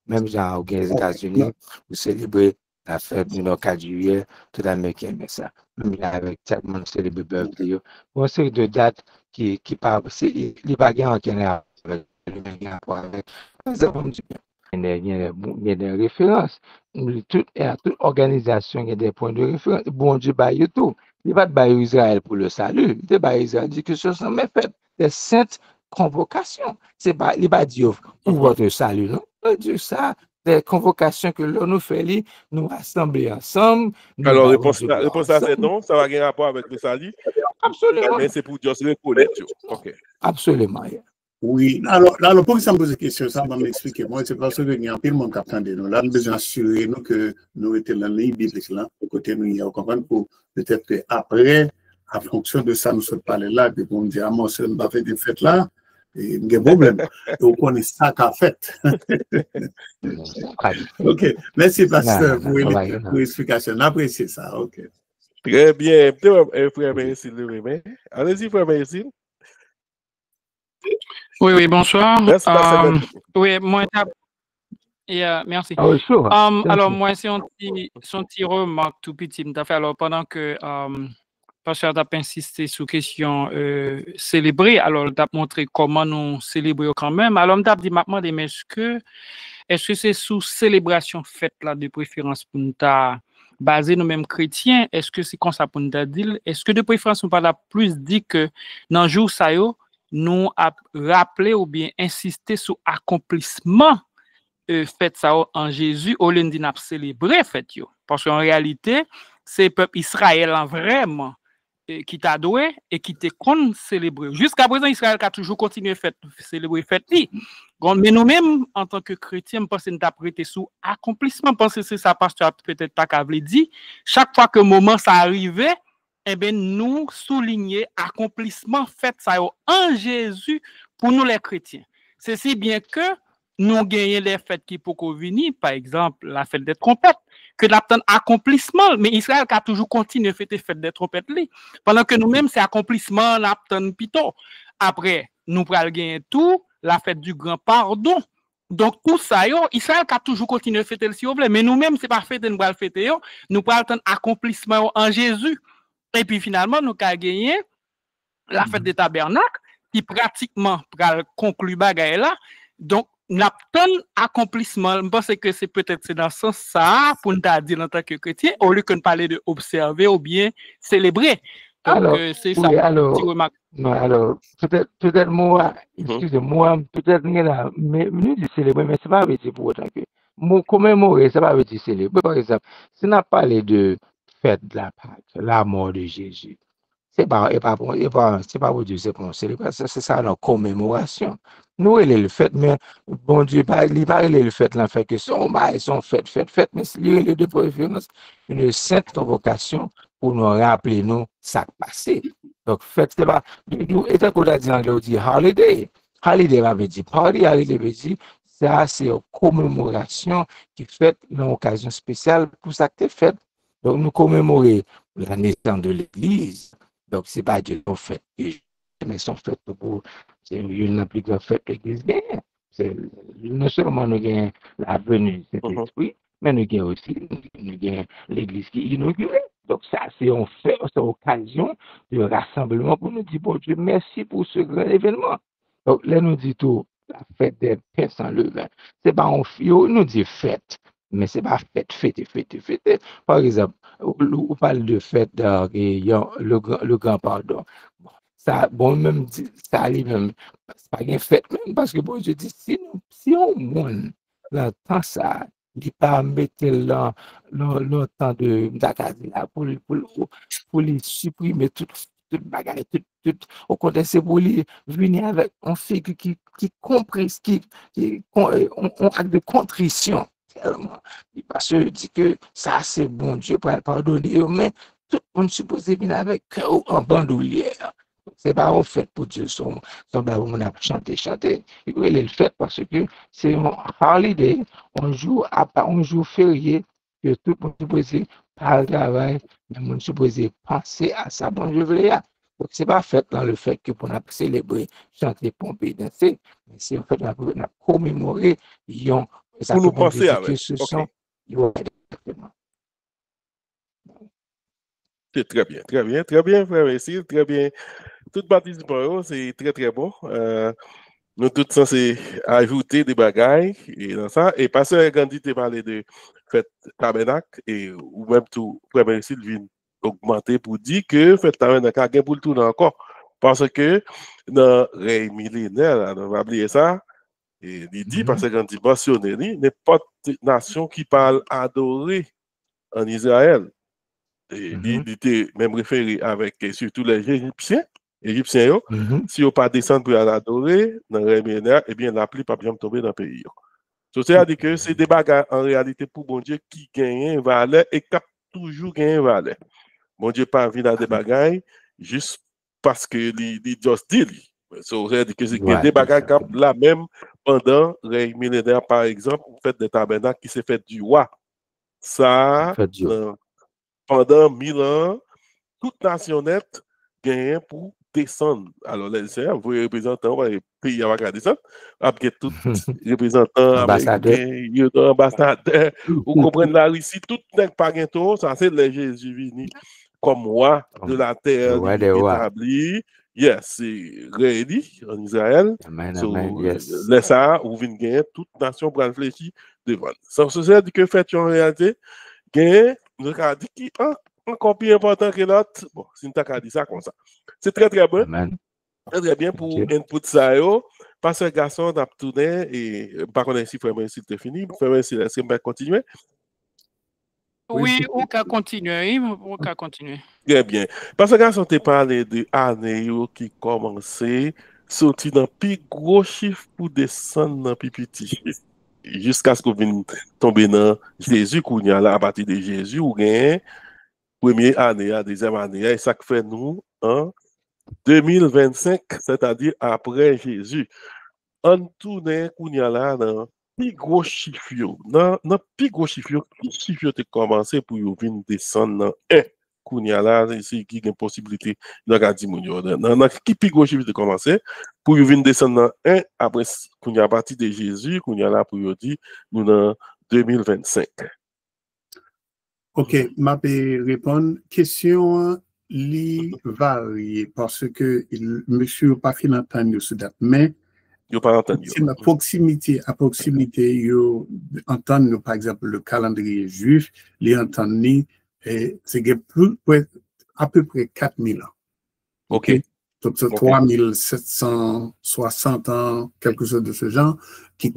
Même genre, aux États-Unis, vous célébrez la fête du 4 juillet, tout l'Américain aime ça. Même avec chaque monde célèbre birthday. Une série de dates qui parlent, les bagages qui ont avec le même rapport avec. Il y a des références. Toute organisation, il y a des points de référence. Bon Dieu, baille tout. Il va bailler Israël pour le salut. Il va Israël dit que ce sont mes fêtes, des saintes convocations. C'est pas, il va dire pour votre salut, non? Dieu ça, des convocations que l'on nous fait, nous rassembler ensemble. Alors, réponse à c'est non, ça va avoir un rapport avec le salut. Absolument. Mais c'est pour juste reconnaître. OK. Absolument. Oui, alors pour que ça me pose une question, ça va m'expliquer. Moi, c'est parce que il y a un peu de monde qui attend de nous. Là, nous devons assurer nous que nous étions dans les bibliques là, au côté nous, il y a pour peut-être qu'après, en fonction de ça, nous sommes parlé là, puis on dit, ah, moi, ça ne va pas faire des fêtes là, et il y a un problème. Et on connaît ça qu'a fait. OK, merci, pasteur, pour l'explication. J'apprécie ça. OK. Très bien. Frère Merci, allez-y, frère Merci. Oui, bonsoir. Merci, oui, moi, merci. Alors, moi, c'est un petit remarque tout petit. Alors, pendant que Pasteur a insisté sur la question célébrer, alors, il a montré comment nous célébrer quand même. Alors, il a dit maintenant, est-ce que c'est sous célébration faite là de préférence pour nous basé nous-mêmes chrétiens? Est-ce que c'est comme ça pour nous dire? Est-ce que de préférence, on parle plus dit que dans le jour ça nous a rappelé ou bien insisté sur accomplissement fait ça en Jésus au lieu de célébrer fait yo, parce qu'en réalité c'est le peuple Israël vraiment qui t'a doué et qui te con célébrer. Jusqu'à présent Israël a toujours continué à célébrer fête li. Mais nous-mêmes en tant que chrétiens pensons nous prêter sous accomplissement, parce que c'est ça pasteur peut-être pas qu'avait dit, chaque fois que moment ça arrivait, eh bien, nous souligner accomplissement fait ça en Jésus pour nous les chrétiens. C'est si bien que nous gagnons les fêtes qui peuvent venir, par exemple la fête des trompettes, que l'abtend accomplissement, mais Israël a toujours continué à fêter fête des trompettes, pendant que nous-mêmes, c'est accomplissement l'abtend pito. Après, nous prenons gagner tout, la fête du grand pardon. Donc, tout ça, Israël a toujours continué à fêter le si mais nous-mêmes, c'est pas fêter, nous prenons fêter, nous prenons accomplissement en Jésus. Et puis finalement, nous avons gagné la fête des tabernacles qui pratiquement conclut bagaille là. Donc, nous avons accomplissement. Je pense que c'est peut-être dans ce sens ça pour nous dire en tant que chrétien, au lieu que de parler de observer ou bien célébrer. Donc, alors, c'est ça. Oui, alors peut-être moi, excusez-moi, peut-être là, mais nous disons célébrer, mais c'est pas dire pour autant que commémorer, ça va dire célébrer. Par exemple, si on a parlé de fête de la Pâque, la mort de Jésus, c'est pas pour Dieu, c'est pour célébration, c'est ça la commémoration. Nous, il est le fait, mais bon Dieu, il parle le fait, là, fait que son fête, mais il est de préférence une sainte convocation pour nous rappeler nous ça passé. Donc, fête, c'est pas, et tant qu'on a dit en anglais, on dit holiday. Holiday va dire party, holiday veut dire, ça, c'est une commémoration qui fait une occasion spéciale pour ça que tu fais. Donc, nous commémorer la naissance de l'Église. Donc, ce n'est pas Dieu qui fait, mais son fait pour une plus grande fête que l'Église gagne. Non seulement nous gagnons la venue de cet esprit, mais nous gagnons aussi l'Église qui est inaugurée. Donc, ça, c'est une occasion de rassemblement pour nous dire, bon Dieu, merci pour ce grand événement. Donc, là, nous dit tout, la fête des pains sans levain. C'est pas un fio, nous dit fête, mais c'est pas fête. Par exemple, on parle de fête le grand pardon. Ça, bon, même dit, ça arrive même, c'est pas une fête même, parce que bon, je dis, si on monde, là, tant ça, il pas mettre le temps de là pour les supprimer tout bagarre, tout au contraire, c'est pour les venir avec un figure qui comprend, on acte de contrition. Parce que dit que ça c'est bon Dieu pour pardonner, mais tout le monde suppose venir avec cœur en bandoulière. C'est pas en fait pour Dieu son on a chanté. Il est le fait parce que c'est un holiday, un jour férié que tout le monde suppose pas le travail, mais on suppose penser à ça bon Dieu voulait. Donc c'est pas fait dans le fait que pour célébrer, chanter, pomper, danser, mais c'est en fait on a commémoré pour nous penser à c'est très bien, frère Messi, très bien. Tout participant, c'est très bon. Nous tous censés ajouter des bagailles et dans ça. Et pasteur Gandhi t'a parlé de fête tabernacle et ou même tout, frère Messi vient augmenter pour dire que fête tabernacle a gain pour le tourner encore. Parce que dans les millénaires, on va oublier ça, Et il dit, parce qu'on dit mentionner, n'importe nation qui parle adorer en Israël. Et il était même référé avec surtout les Égyptiens, si on pas descendre pour adorer dans le millénaire, eh bien la pluie pas bien tomber dans le pays. C'est-à-dire que c'est des bagages en réalité pour bon Dieu qui gagnent valeur et qui toujours gagnent valeur. Bon Dieu pas envie dans des bagages juste parce que il just dit. C'est-à-dire que c'est des bagages là même pendant le millénaire, par exemple, vous faites des tabernacles qui s'est fait du roi. Ça, pendant 1000 ans, toute nation nette gagne pour descendre. Alors, les représentants, les pays à descendre, après tout représentant américain, ambassadeur, vous comprenez la Russie, tout n'est pas gagné, ça c'est les Jésus venu comme roi de la terre établie. Yes, c'est réélu en Israël. Laisse ça, vous venez gagner, toute nation pour réfléchir devant. Ça se dit que fait en réalité, gagner, nous avons dit qui encore plus important que l'autre. Bon, si nous avons dit ça comme ça. C'est très très bon. Très très bien pour input ça. Parce que garçon a tourné et par contre, si vraiment s'il est fini, vraiment si est-ce qu'on va continuer? Oui, on peut continuer. On peut continuer. Très bien. Parce que garçon t'a parlé de années qui commençaient sortir dans plus gros chiffre pour descendre dans plus petit. Jusqu'à ce qu'on vienne tomber dans Jésus, qu'on y a là à partir de Jésus, ou bien première année, deuxième année, et ça fait nous en 2025, c'est-à-dire après Jésus. On tourne qu'on y a là dans plus gros chiffre. Dans plus gros chiffre, chiffre a commencé pour venir descendre dans 1. Qu'on y a là, c'est qui a une possibilité dans qui plus gros chiffre a commencé pour venir descendre dans 1 après qu'on y a partir de Jésus, qu'on y a là pour dire nous dans 2025. Ok, je vais répondre. Question li varie parce que monsieur n'a pas fait l'entendre ce date, mais à proximité, yo entendre par exemple le calendrier juif, les entendre c'est à peu près 4000 ans. Ok. Donc c'est 3760 ans, quelque chose de ce genre, qui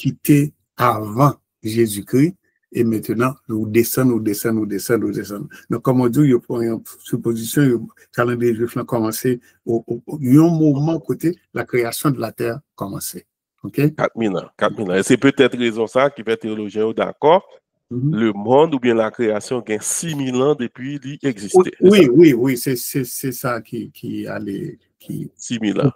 était avant Jésus-Christ. Et maintenant, nous descendons. Donc, comme on dit, il y a une supposition, le calendrier juif a commencé au moment côté la création de la terre commencé. OK? 4000 ans. Et c'est peut-être raison ça qui fait théologien d'accord. Le monde ou bien la création gagne 6000 ans depuis qu'il existait. Oui, c'est ça qui allait. 6000 ans.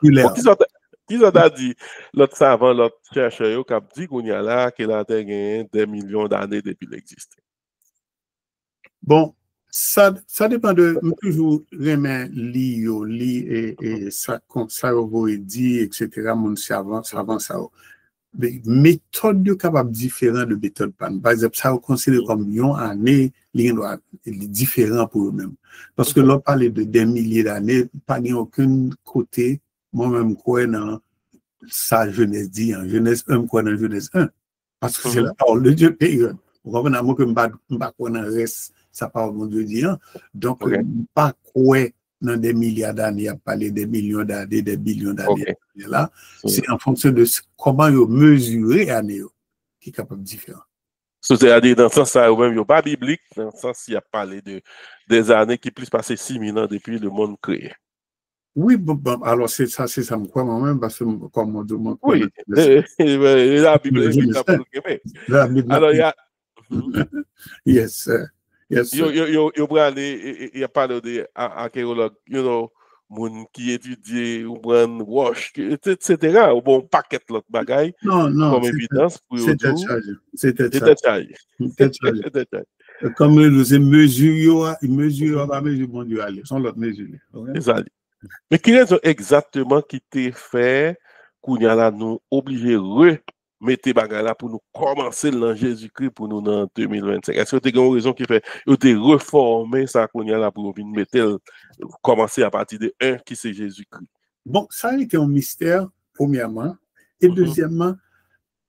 Qui a dit, l'autre savant, l'autre chercheur, qui a dit qu'on y a là, que la Terre gagne des millions d'années depuis l'existence. Bon, ça dépend de toujours li et ça vous dit, etc. Mon savant ça. Mais méthode de capable différent de méthode pan. Par exemple, ça on considère comme une année, il est différent pour eux-mêmes. Parce que l'on parle de des milliers d'années, pas ni aucun côté, moi-même quoi dans sa Genèse dit, en Genèse 1, quoi dans Genèse 1. Parce que c'est la parole de Dieu période. Vous comprenez, moi que m'pas quoi dans reste, ça parle de Dieu dit. Donc, pas quoi dans des milliards d'années, à parler des millions d'années, des billions d'années. Là, c'est en fonction de comment vous mesurez l'année qui est capable de différent. C'est-à-dire, dans ce sens, ça n'est pas biblique, dans le sens, il y a parlé des années qui plus passé 6000 ans depuis le monde créé. Oui, bon, alors c'est ça, me croit moi-même, parce que comme on demande. Oui, la Bible est pas pour le alors, il y a. Yes. Il y a parlé de archéologues, moun qui étudie ou prend wash, etc. Ou bon paquet l'autre bagaille. Non, comme évidence pour c'était chargé. Comme nous mesure pas mesure bon Dieu aller, sont l'autre mesure. Mais qui raison exactement qui t'est fait qu'on y a là nous obligé remettre bagaille là pour nous commencer dans Jésus-Christ pour nous dans 2025. Est-ce que tu as une raison qui fait que tu reformer ça qu'on y a là pour nous mettre commencer à partir de 1 qui c'est Jésus-Christ? Bon, ça a été un mystère premièrement et deuxièmement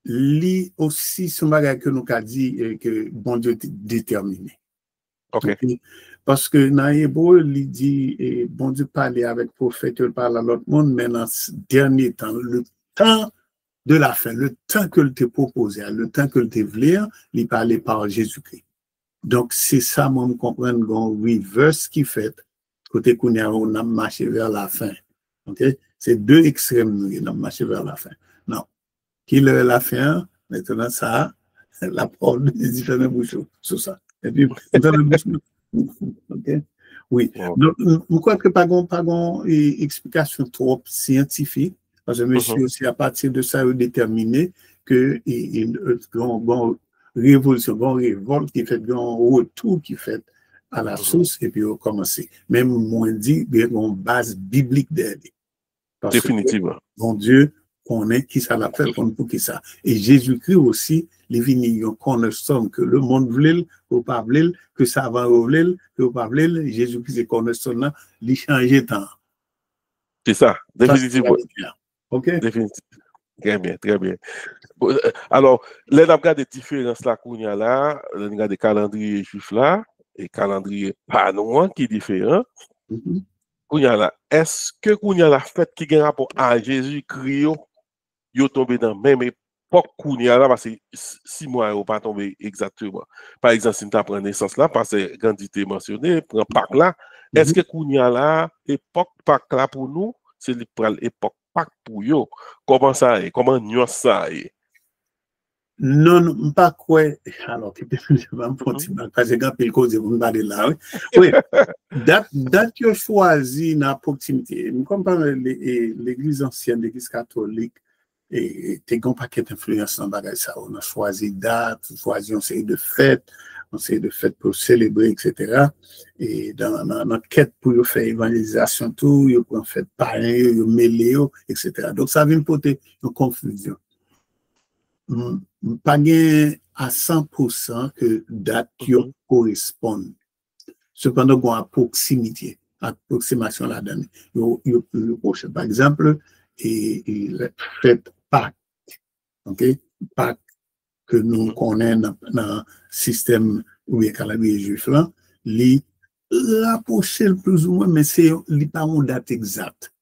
li aussi ce bagage que nous a dit que bon Dieu déterminé. OK. Parce que dans l'hébreu, il dit, bon Dieu parlait avec le prophète, il parle à l'autre monde, mais dans ce dernier temps, le temps de la fin, le temps que le te proposé, le temps que le te voulait, il parlait par Jésus-Christ. Donc, c'est ça, moi, je comprends, qu'on reverse qui fait, côté qu'on a marché vers la fin. OK? C'est deux extrêmes, nous, on a marché vers la fin. Non. Qui le la fin, maintenant, ça, la parole de différents bouchons, sur ça. Et puis, OK? Oui. Donc, je crois que pas une explication trop scientifique, parce que monsieur aussi, à partir de ça, il a déterminé que une révolution, une révolte qui fait un retour qui fait à la source, et puis on commence. Même moins dit, il y a une base biblique derrière. Définitivement. Mon Dieu, connaît qui ça l'a fait, pour qui ça. Et Jésus-Christ aussi, les vignes, qu'on somme que le monde voulait, ou pas voulait, que ça va voulait, que pas voulait, Jésus-Christ est qu'on somme, il change de temps. C'est ça, définitivement. OK? Définitivement. Très bien, très bien. Alors, les avons des différences là qu'on y a là, on a des calendriers juifs là, et calendrier panois qui est différent. Qu'on y a là, est-ce que qu'on y a la fête qui a rapport à Jésus-Christ, yo tombé dans la même époque qu'on y a là, parce que 6 mois, yo pas tombé exactement. Par exemple, si tu apprends naissance là, parce que quantité mentionnée, prend Pâques là, est-ce que qu'on y a là, époque Pâques là pour nous, c'est l'époque Pâques pour yo? Comment ça est? Comment nuance ça est? Non, pas quoi. Alors, je vais me prendre, parce que quand il cause, vous me parlez là. Oui, date que choisi dans la proximité, comme par l'église ancienne, l'église catholique, et t'es un paquet d'influence dans bagage ça. On a choisi date, choisi on série de fêtes pour célébrer, etc. Et dans notre quête pour faire évangélisation, tout, ils ont fait parler, ils ont mêlé, etc. Donc, ça vient porter une confusion. Pas à 100% que date qui correspondent. Cependant, on a approximation là-dedans. Par exemple, il fait Pâques. OK? Pâques que nous connaissons dans le système où il y a calendrier juif là, il rapproche plus ou moins, mais c'est pas une date exacte.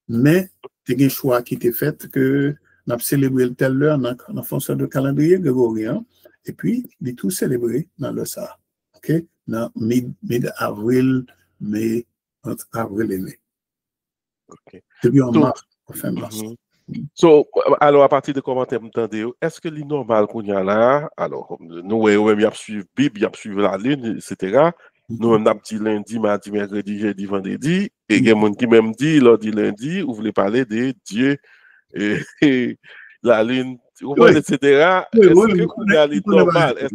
Mais il y a un choix qui était fait que on a célébré telle heure en fonction de calendrier grégorien, et puis il est tout célébré dans le ça. OK? Dans mi-avril, mai, entre avril et mai. OK. Depuis en mars, fin mars. Alors, à partir de commentaires, est-ce que c'est normal qu'on y a là? Alors, nous, il y a suivi Bible, il y a suivi la lune, etc. Nous, on a dit lundi, mardi, mercredi, jeudi, vendredi. Et il y a des gens qui même dit, lors du lundi, vous voulez parler de Dieu et la lune, etc. Est-ce que qu'on y a normal?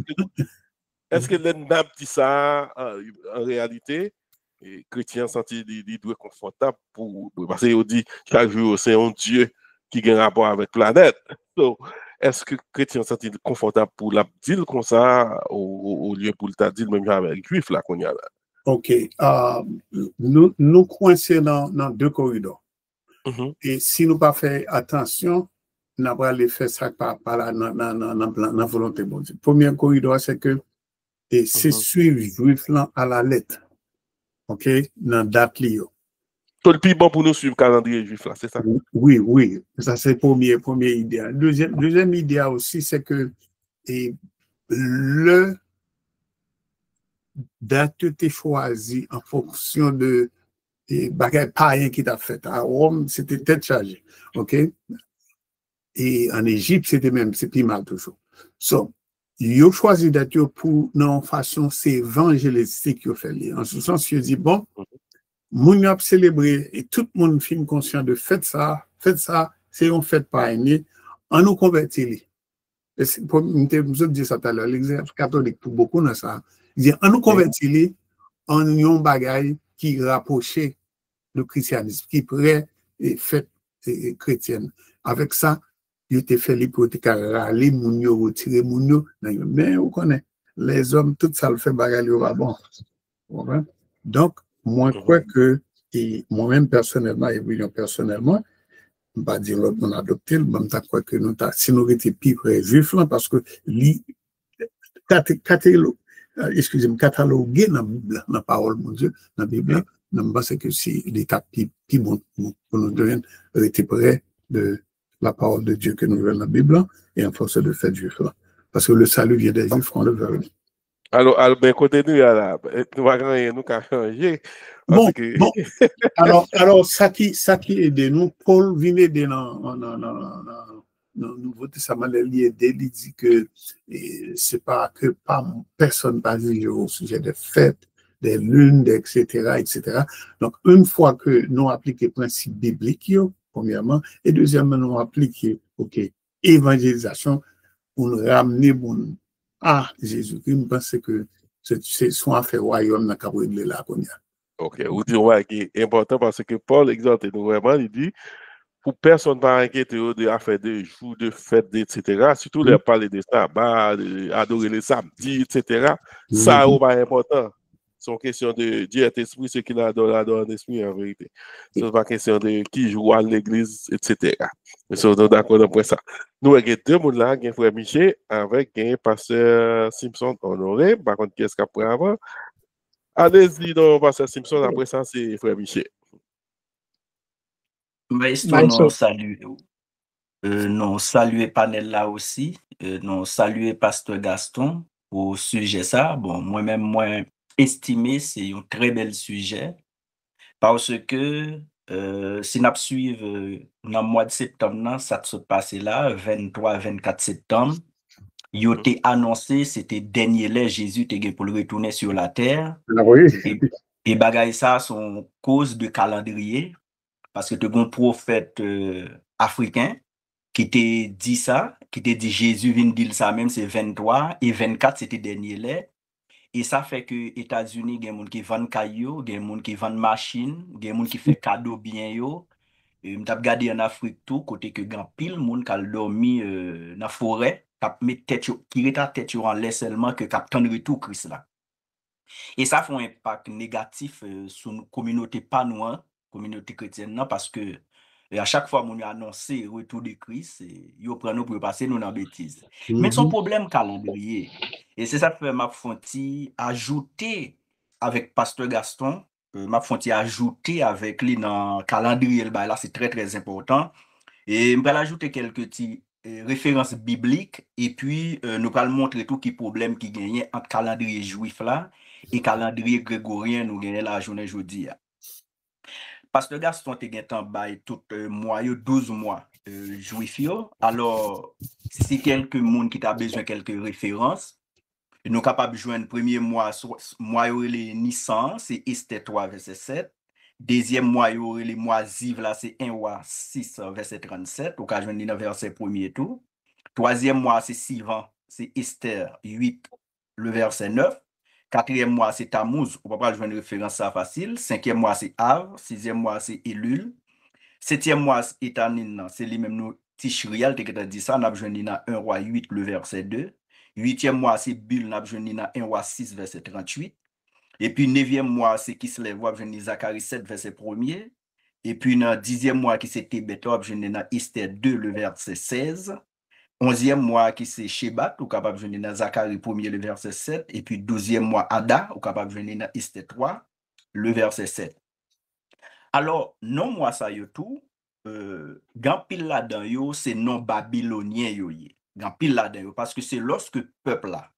Est-ce que l'on a dit ça en réalité? Et chrétien senti il doit confortable parce qu'il dit chaque jour c'est un Dieu qui a un rapport avec la planète. So, est-ce que chrétien senti confortable pour la dire comme ça au lieu pour le dire même avec juif là qu'on y a là? OK. Nous coincés dans deux corridors. Et si nous pas fait attention, nous pas aller faire ça par là dans la volonté de Dieu. Premier corridor, c'est que c'est suivre juif là à la lettre. OK? Dans date lio. Tout le plus bon pour nous suivre le calendrier juif là, c'est ça? Oui. Ça, c'est le premier idée. Deuxième idée aussi, c'est que le date est choisi en fonction de bagages païens qui t'a fait. À Rome, c'était tête chargée. OK? Et en Égypte, c'était même, c'est plus mal toujours. So, ils ont choisi date pour, non, façon, c'est évangélistique qu'ils ont fait. En ce sens, ils ont dit, bon, moun a célébré et tout le monde film conscient de faites ça, c'est une fête païenne, on nous convertit. Pour nous dire ça tout à l'heure, l'exemple catholique pour beaucoup dans ça, il dit on nous convertit en un bagage qui rapprochait le christianisme, qui pourrait fête chrétienne. Avec ça, il était fait l'hypothèque à râler, moun yo retirer moun yo, mais on connaît les hommes tout ça le fait bagage va bon. Donc moi, je crois que, moi-même personnellement, et William personnellement, je ne vais pas dire l'autre, on a adopté, je crois que nous, si nous étions plus près juifs, parce que cataloguer dans la parole de Dieu, dans la Bible, je pense que c'est l'étape qui bon pour nous devient être près de la parole de Dieu que nous avons dans la Bible et en force de fait juif là. Parce que le salut vient des juifs, on le veut. Alors, ben, côté nous, là, nous allons changer. Bon, bon. Alors, ça qui aide nous, Paul vient aider dans le Nouveau Testament, il dit que c'est pas que personne pas juge au sujet des fêtes, des lunes, etc., etc. Donc, une fois que nous appliquons les principes bibliques, premièrement, et deuxièmement, nous appliquons, OK, évangélisation, pour nous ramener à Jésus-Christ, je pense que c'est son affaire royaume dans le régler là. OK, vous dites ouais, qui est important parce que Paul exhorte nous vraiment, il dit, pour personne pas inquiéter de affaires de jours, de fêtes, etc. Surtout les parler de sabbat, adorer les samedis, etc. Ça, c'est pas important. C'est question de Dieu est esprit, ce qu'il adore en esprit en vérité. C'est pas question de qui joue à l'église, etc. Nous sommes d'accord après ça. Nous avons deux mondes là, un frère Michel avec un pasteur Simpson Honoré. Par contre, qu'est-ce qu'après avant? Allez-y, donc, pasteur Simpson, après ça, c'est frère Michel. Non, salut. Non, saluer panel là aussi. Non, saluer pasteur Gaston au sujet ça. Bon, moi-même, moi, estimé, c'est un très bel sujet parce que si nous suivons dans le mois de septembre, ça se passait là, 23-24 septembre, il a été annoncé, c'était dernier là, Jésus était pour le retourner sur la terre. Oui. Et bagaille ça, sont cause de calendrier, parce que tu as un prophète africain qui t'a dit ça, qui t'a dit Jésus vient dire ça même, c'est 23, et 24, c'était dernier là. Et ça fait que les États-Unis, il y a des gens qui vendent cailloux, il y a des gens qui vendent machines, il y a des gens qui font cadeaux bien. Je me regardé en Afrique tout, côté que grand pile monde qui a dormi dans la forêt, qui reta tête en l'air seulement que captain retour Christ là. Et ça fait un impact négatif sur nos communautés pas noires, communauté chrétienne, parce que à chaque fois qu'on a annoncé le retour de Christ, ils prennent nous pour passer nous dans la bêtise. Mais son problème calendrier. Et c'est ça que m'a fonti ajouter avec Pasteur Gaston, m'a fonti ajouter avec lui dans le calendrier. Là, c'est très, très important. Et je vais ajouter quelques petites références bibliques et puis nous allons montrer tout qui problème qui gagne entre calendrier juif là et calendrier grégorien nous gagne la journée aujourd'hui. Pasteur Gaston te gen tan bay tout mois, 12 mois juif yo. Alors, si quelques monde qui t'a besoin de quelques références, nous capables de joindre premier mois les Nissan, c'est Esther 3 verset 7. Deuxième mois les mois Ziv là c'est 1 roi 6 verset 37, ou ka joindre dans verset premier tout. Troisième mois c'est Sivan, c'est Esther 8 le verset 9. Quatrième mois, c'est Tammuz. On ne peut pas jouer une référence ça facile. Cinquième mois, c'est Av. Sixième mois, c'est Elul. Septième mois, c'est Etanin. C'est lui-même nous, Tishriel, qui a dit ça. On a joué dans 1 roi 8, le verset 2. Huitième mois, c'est Bul. On a joué dans 1 roi 6, verset 38. Et puis, neuvième mois, c'est Kislev. On a joué dans Zacharie 7, verset 1er. Et puis, dans 10e mois, qui c'est Tébet. On a joué dans Esther 2, le verset 16. 11e mois qui c'est Shebat, ou capable de venir dans Zacharie 1er, le verset 7. Et puis 12e mois Ada, ou capable de venir dans Esther 3, le verset 7. Alors, non moi ça yo tout, grand pile là-dedans yo, c'est non babylonien yo yé. Grand pile là-dedans yo, parce que c'est lorsque peuple là,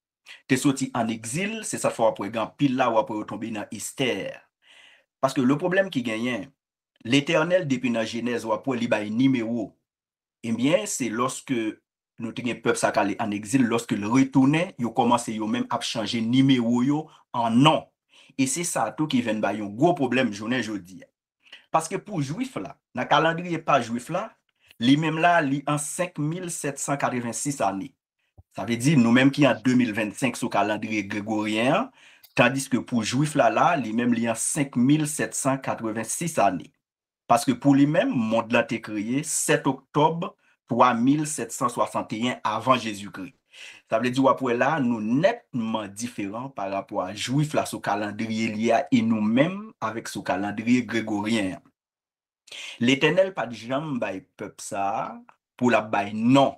t'es sorti en exil, c'est ça fois après grand pile là ou après tomber dans Esther. Parce que le problème qui gagne, l'Éternel depuis dans Genèse ou après li bay numéro, eh bien, c'est lorsque nous avons un peuple qui en exil, lorsque le retournait, ils ont commencé même à changer numéro en nom. Et c'est ça tout qui vient de un gros problème journée aujourd'hui. Parce que pour juif là, dans le calendrier pas juif là, lui-même là, il en 5786 années. Ça veut dire nous-mêmes qui en 2025 sur le calendrier grégorien, tandis que pour juif là, lui-même il en 5786 années. Parce que pour lui-même, le monde là été créé 7 octobre 3761 avant Jésus-Christ. Ça veut dire après là, nous nettement différents par rapport à juif là, ce calendrier lié et nous-mêmes avec ce calendrier grégorien. L'Éternel pas de jamais bail peuple ça pour la bail non.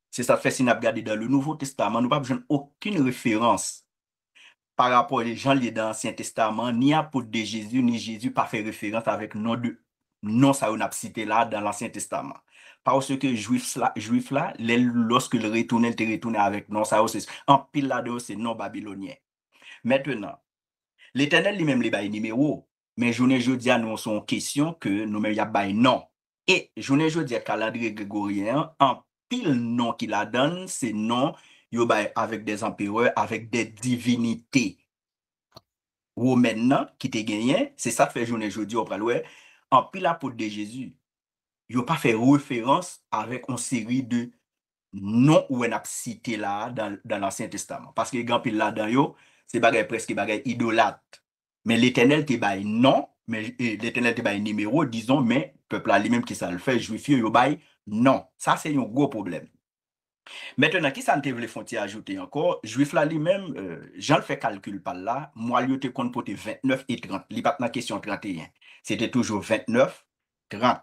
C'est ça fait si nous regardons dans le Nouveau Testament, nous pas besoin aucune référence par rapport aux gens liés dans l'Ancien Testament, ni apôtre de Jésus, ni Jésus pas fait référence avec non ça on a cité là dans l'Ancien Testament. Parce que juif là, lorsque le retourne avec non, ça aussi, en pile là-dedans, c'est non babylonien. Maintenant, l'Éternel lui-même les bail numéro, mais journée jeudi à nous sont question que nous-mêmes y a bail non. Et journée jeudi à calendrier grégorien, en pile non qu'il la donne, c'est non, yo bail avec des empereurs, avec des divinités. Ou maintenant, qui te gagné, c'est ça fait journée jeudi au praloué, en pile apôtre de Jésus. Yo pas fait référence avec une série de non ou on a cité là dans l'Ancien Testament. Parce que grand pile là-dedans yo, c'est bagay presque bagay idolâtre. Mais l'Éternel te bail non, mais l'Éternel te bail numéro, disons, mais peuple là lui-même qui ça le fait, juif yo bail non. Ça c'est un gros problème. Maintenant, qui ça ne te voulait font ajouter encore? Juif là lui-même, j'en le fait calcul par là, moi lui te compte pour 29 et 30. Li pas dans question 31. C'était toujours 29, 30.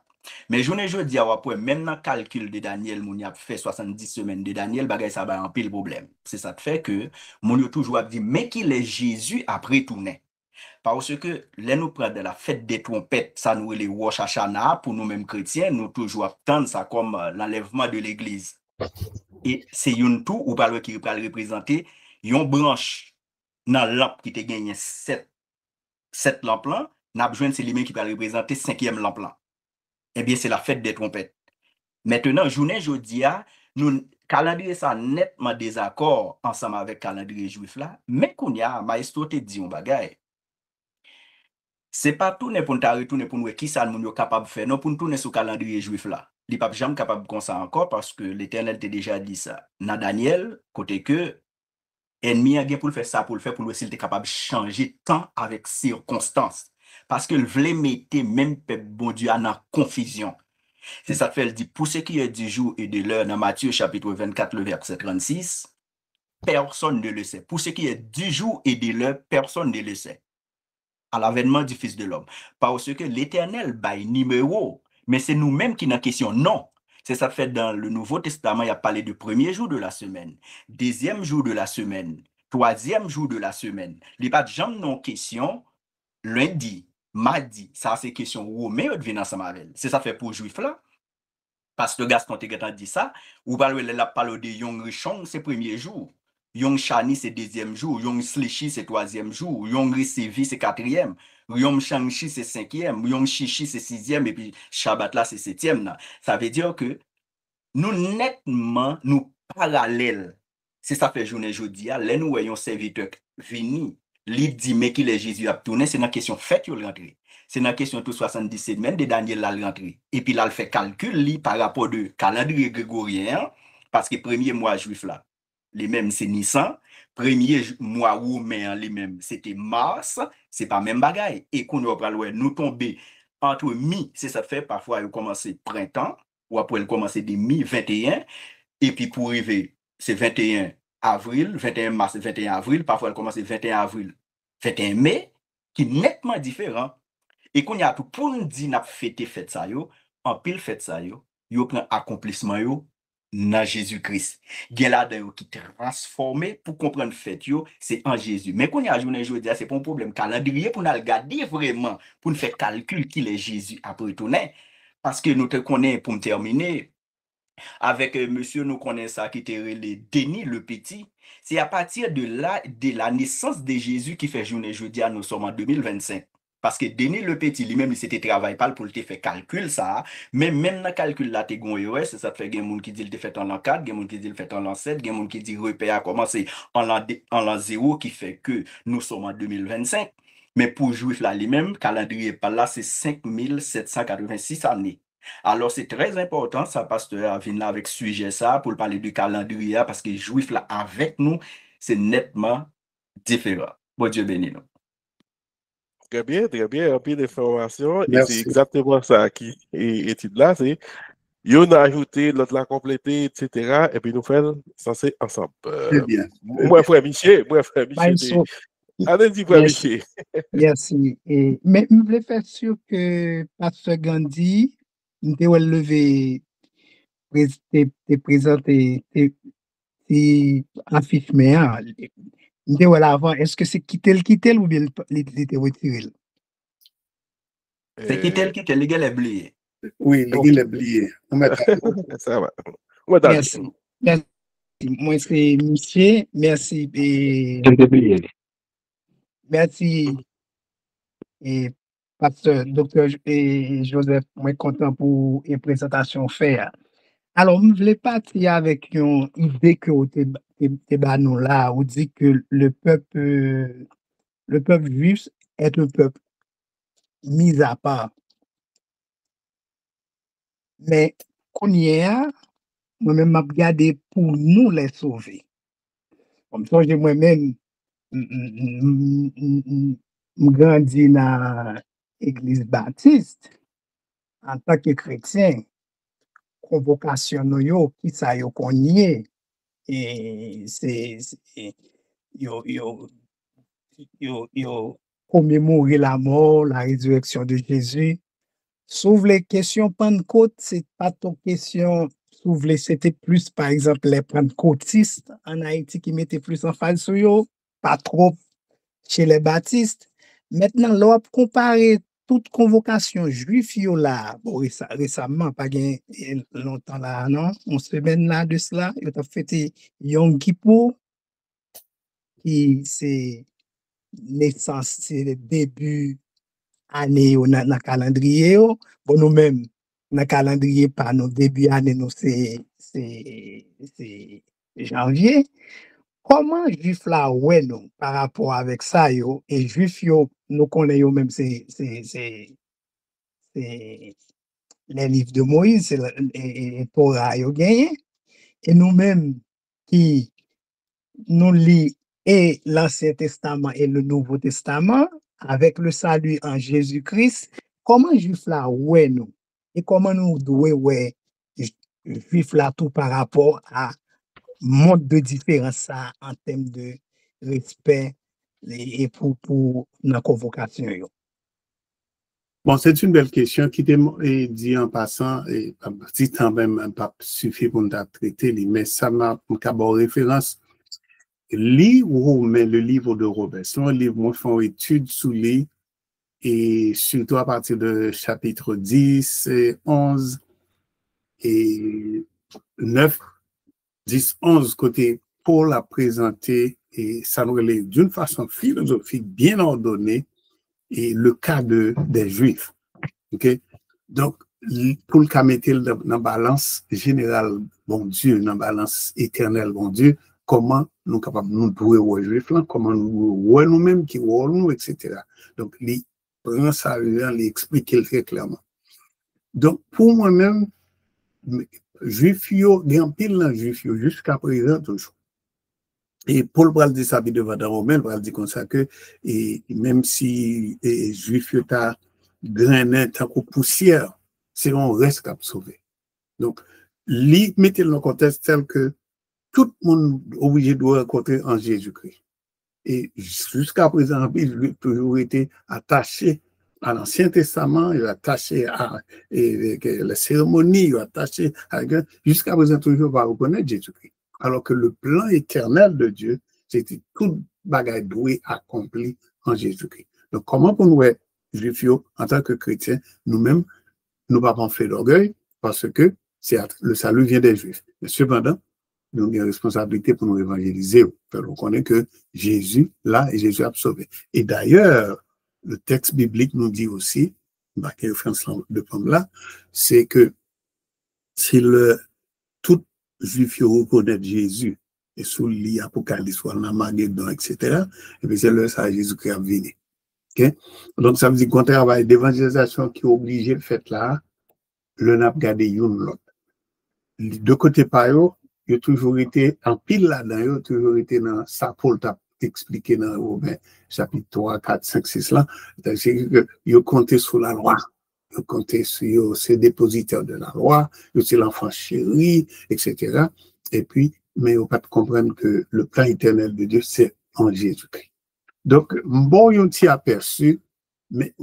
Mais je dis à après, même dans le calcul de Daniel, mon y a fait 70 semaines de Daniel, bagay ça va en pile problème. C'est ça fait que mon y toujours dit, mais qu'il est Jésus après tourner. Parce que là nous prenons de la fête des trompettes, ça nous les Rosh Hashanah pour nous-mêmes chrétiens, nous toujours attendons ça comme l'enlèvement de l'église. Et c'est une tout ou pas qui va représenter une branche dans lampe qui te gagné 7 lampes là, n'a besoin c'est lui-même qui va représenter 5e lampe là. Eh bien, c'est la fête des trompettes. Maintenant, journée jeudi, nous calendrier ça nettement désaccord ensemble avec calendrier juif là, mais qu'on y a maestro te dit un bagay. C'est pas tout ne pour retourner pour nous qui ça nous capable de faire, non pour nous tourner sur calendrier juif là. Il pas jamais capable comme ça encore parce que l'Éternel t'a déjà dit ça. Dans Daniel, côté que ennemi a bien pour le faire ça pour le faire pour nous s'il était capable de changer temps avec circonstances. Parce que le voulait mettre même peuple bon Dieu en confusion. C'est ça fait, elle dit, pour ce qui est du jour et de l'heure, dans Matthieu chapitre 24, le verset 36, personne ne le sait. Pour ce qui est du jour et de l'heure, personne ne le sait. À l'avènement du Fils de l'homme. Parce que l'Éternel bail numéro, mais c'est nous-mêmes qui n'en question. Non. C'est ça fait dans le Nouveau Testament, il y a parlé du premier jour de la semaine, deuxième jour de la semaine, troisième jour de la semaine. Les pas de gens n'ont question lundi, mardi, ça c'est question romain de venir ensemble avec elle. C'est ça fait pour juif là. Parce que Gaston te dit ça, ou parle de Yom Rishon, c'est premier jour. Yom Shani, c'est deuxième jour. Yom Slishi, c'est troisième jour. Yom Risevi, c'est quatrième. Yom Shangshi, c'est cinquième. Yom Shishi, c'est sixième. Et puis Shabbat là, c'est septième. Ça veut dire que nous nettement, nous parallèles. C'est ça fait journée jeudi. Là, nous voyons serviteur vini. Lui dit, mais qu'il est Jésus a tourné, c'est une question faite, il rentré. C'est une question tout 70 semaines de Daniel là rentré. Et puis là, il fait calcul par rapport de calendrier grégorien, parce que premier mois juif là, les mêmes c'est Nissan, premier mois romain les mêmes c'était mars, c'est pas même bagaille. Et qu'on va nous tomber entre mi, c'est ça fait parfois il commence printemps, ou après il commence des mi 21, et puis pour arriver, c'est 21 avril, 21 mars, 21 avril, parfois elle commence 21 avril, 21 mai, qui est nettement différent. Et qu'on y a tout pour nous dire n'a fêté fête ça yo, en pile fête ça yo prend accomplissement yo dans Jésus-Christ. Gen là dedans qui transformé pour comprendre fête yo, c'est en Jésus. Mais qu'on y a journée aujourd'hui, c'est pas un problème calendrier pour nous regarder vraiment pour nous faire calcul qu'il est Jésus après tourner parce que nous te connaissons pour terminer avec monsieur nous connaissons ça qui était le Denis le Petit. C'est à partir de là, de la naissance de Jésus qui fait journée jeudi à nous sommes en 2025. Parce que Denis le Petit, lui-même, il s'était travaillé pas pour le faire calcul ça. Mais même dans le calcul là, t'es gon ça te fait des gens qui disent le fait en l'an 4, des gens qui disent le fait en l'an 7, des gens qui disent repère a commencé en l'an 0 qui fait que nous sommes en 2025. Mais pour juif là, lui-même, calendrier par là, c'est 5786 années. Alors, c'est très important, ça, pasteur, venir avec sujet ça, pour parler du calendrier, parce que juif là, avec nous, c'est nettement différent. Bon Dieu béni nous. Très bien, un peu d'informations. Et c'est exactement ça qui est étude là, c'est on a ajouté, l'autre l'a complété, etc. Et puis nous faisons ça c'est ensemble. Très bien. Moi, frère Michel. Allez-y, frère Michel. Merci. Mais je voulais faire sûr que Pasteur Gandhi, nous avons levé, présenté, affiche, mais nous avons avant, est-ce que c'est quitter ou bien il était retiré? C'est quitter, les gars, les oubliés. Oui, il est oublié. Ça va. Merci. Merci. Moi, c'est Michel. Merci. Merci. Et pasteur, docteur Joseph, moi content pour une présentation faite. Alors, je voulais partir avec une idée que vous nous là, où dit que le peuple juif est un peuple mis à part. Mais qu'on y est, moi-même, m'a regardé pour nous les sauver. Comme ça, j'ai moi-même grandi dans l'église baptiste en tant que chrétien. Convocation yo qui ça yo konye et c'est yo commémorer la mort, la résurrection de Jésus. Sauf les questions Pentecôte, c'est pas ton question. Sauf les c'était plus par exemple les pentecôtistes en Haïti qui mettaient plus en face sur yo, pas trop chez les baptistes. Maintenant, l'on comparer toute convocation juive là, bon, récemment, pas longtemps là, non, on semaine là de cela, il a fait Yom Kippur, qui c'est naissance, c'est le début année dans le calendrier. Bon, nous-mêmes, dans le calendrier, pas nos début année, nous, c'est janvier. Comment juif là ouais nous par rapport avec ça yo et juif yo nous connaissons même c'est les livres de Moïse c'est et Torah yo gagné et nous-mêmes qui nous lit et l'Ancien Testament et le Nouveau Testament avec le salut en Jésus-Christ, comment juif là ouais nous et comment nous devons ouais juif là tout par rapport à mode de différence en termes de respect et pour la convocation. Bon, c'est une belle question qui est dit en passant, et petit temps même, pas suffit pour nous traiter, mais ça m'a d'abord référence. Le livre de Robert, c'est un livre, moi, je fais une étude sous lui, et surtout à partir de chapitre 10, 11 et 9, 10, 11, côté Paul a présenté, et ça nous relève d'une façon philosophique bien ordonnée, et le cas des Juifs. Okay? Donc, pour le cas mettre dans la balance générale, bon Dieu, dans la balance éternelle, bon Dieu, comment nous sommes capables de nous trouver aux Juifs, comment nous voyons nous-mêmes, qui voyons nous, etc. Donc, il prend ça, il explique très clairement. Donc, pour moi-même, Juifs, il y a un pile dans Juifs jusqu'à présent toujours. Et Paul va dire ça devant dans Romain, va dire comme ça que et même si les Juifs ont grainé tant que poussière, c'est on reste à sauver. Donc, lui mettez dans le contexte tel que tout le monde est obligé de rencontrer en Jésus-Christ. Et jusqu'à présent, il a toujours été attaché à l'Ancien Testament, il est attaché à la cérémonie, il est attaché à jusqu'à présent toujours va reconnaître Jésus-Christ. Alors que le plan éternel de Dieu, c'était tout bagaille doué accompli en Jésus-Christ. Donc, comment pour nous, juifs, en tant que chrétiens, nous-mêmes, nous n'avons pas fait d'orgueil parce que le salut vient des Juifs. Mais cependant, nous avons une responsabilité pour nous évangéliser. On connaît que Jésus, là, et Jésus a sauvé. Et d'ailleurs, le texte biblique nous dit aussi, de là, c'est que si tout Juif reconnaît Jésus, et sous l'Apocalypse, soit l'Armageddon, etc., et puis c'est là ça Jésus qui a venu. Okay? Donc, ça veut dire qu'on travaille d'évangélisation qui est obligé de faire là, le n'a pas gardé une l'autre. De côté par eux, il a toujours été en pile là-dedans, il a toujours été dans ça pour t'expliquer dans Romains, chapitre 3, 4, 5, 6 là, c'est-à-dire qu'il a compté sur la loi. Il a compté sur ces dépositaires de la loi, il a l'enfant chéri, etc. Et puis, mais il ne faut pas comprendre que le plan éternel de Dieu, c'est en Jésus-Christ. Donc, bon, il y a un aperçu, mais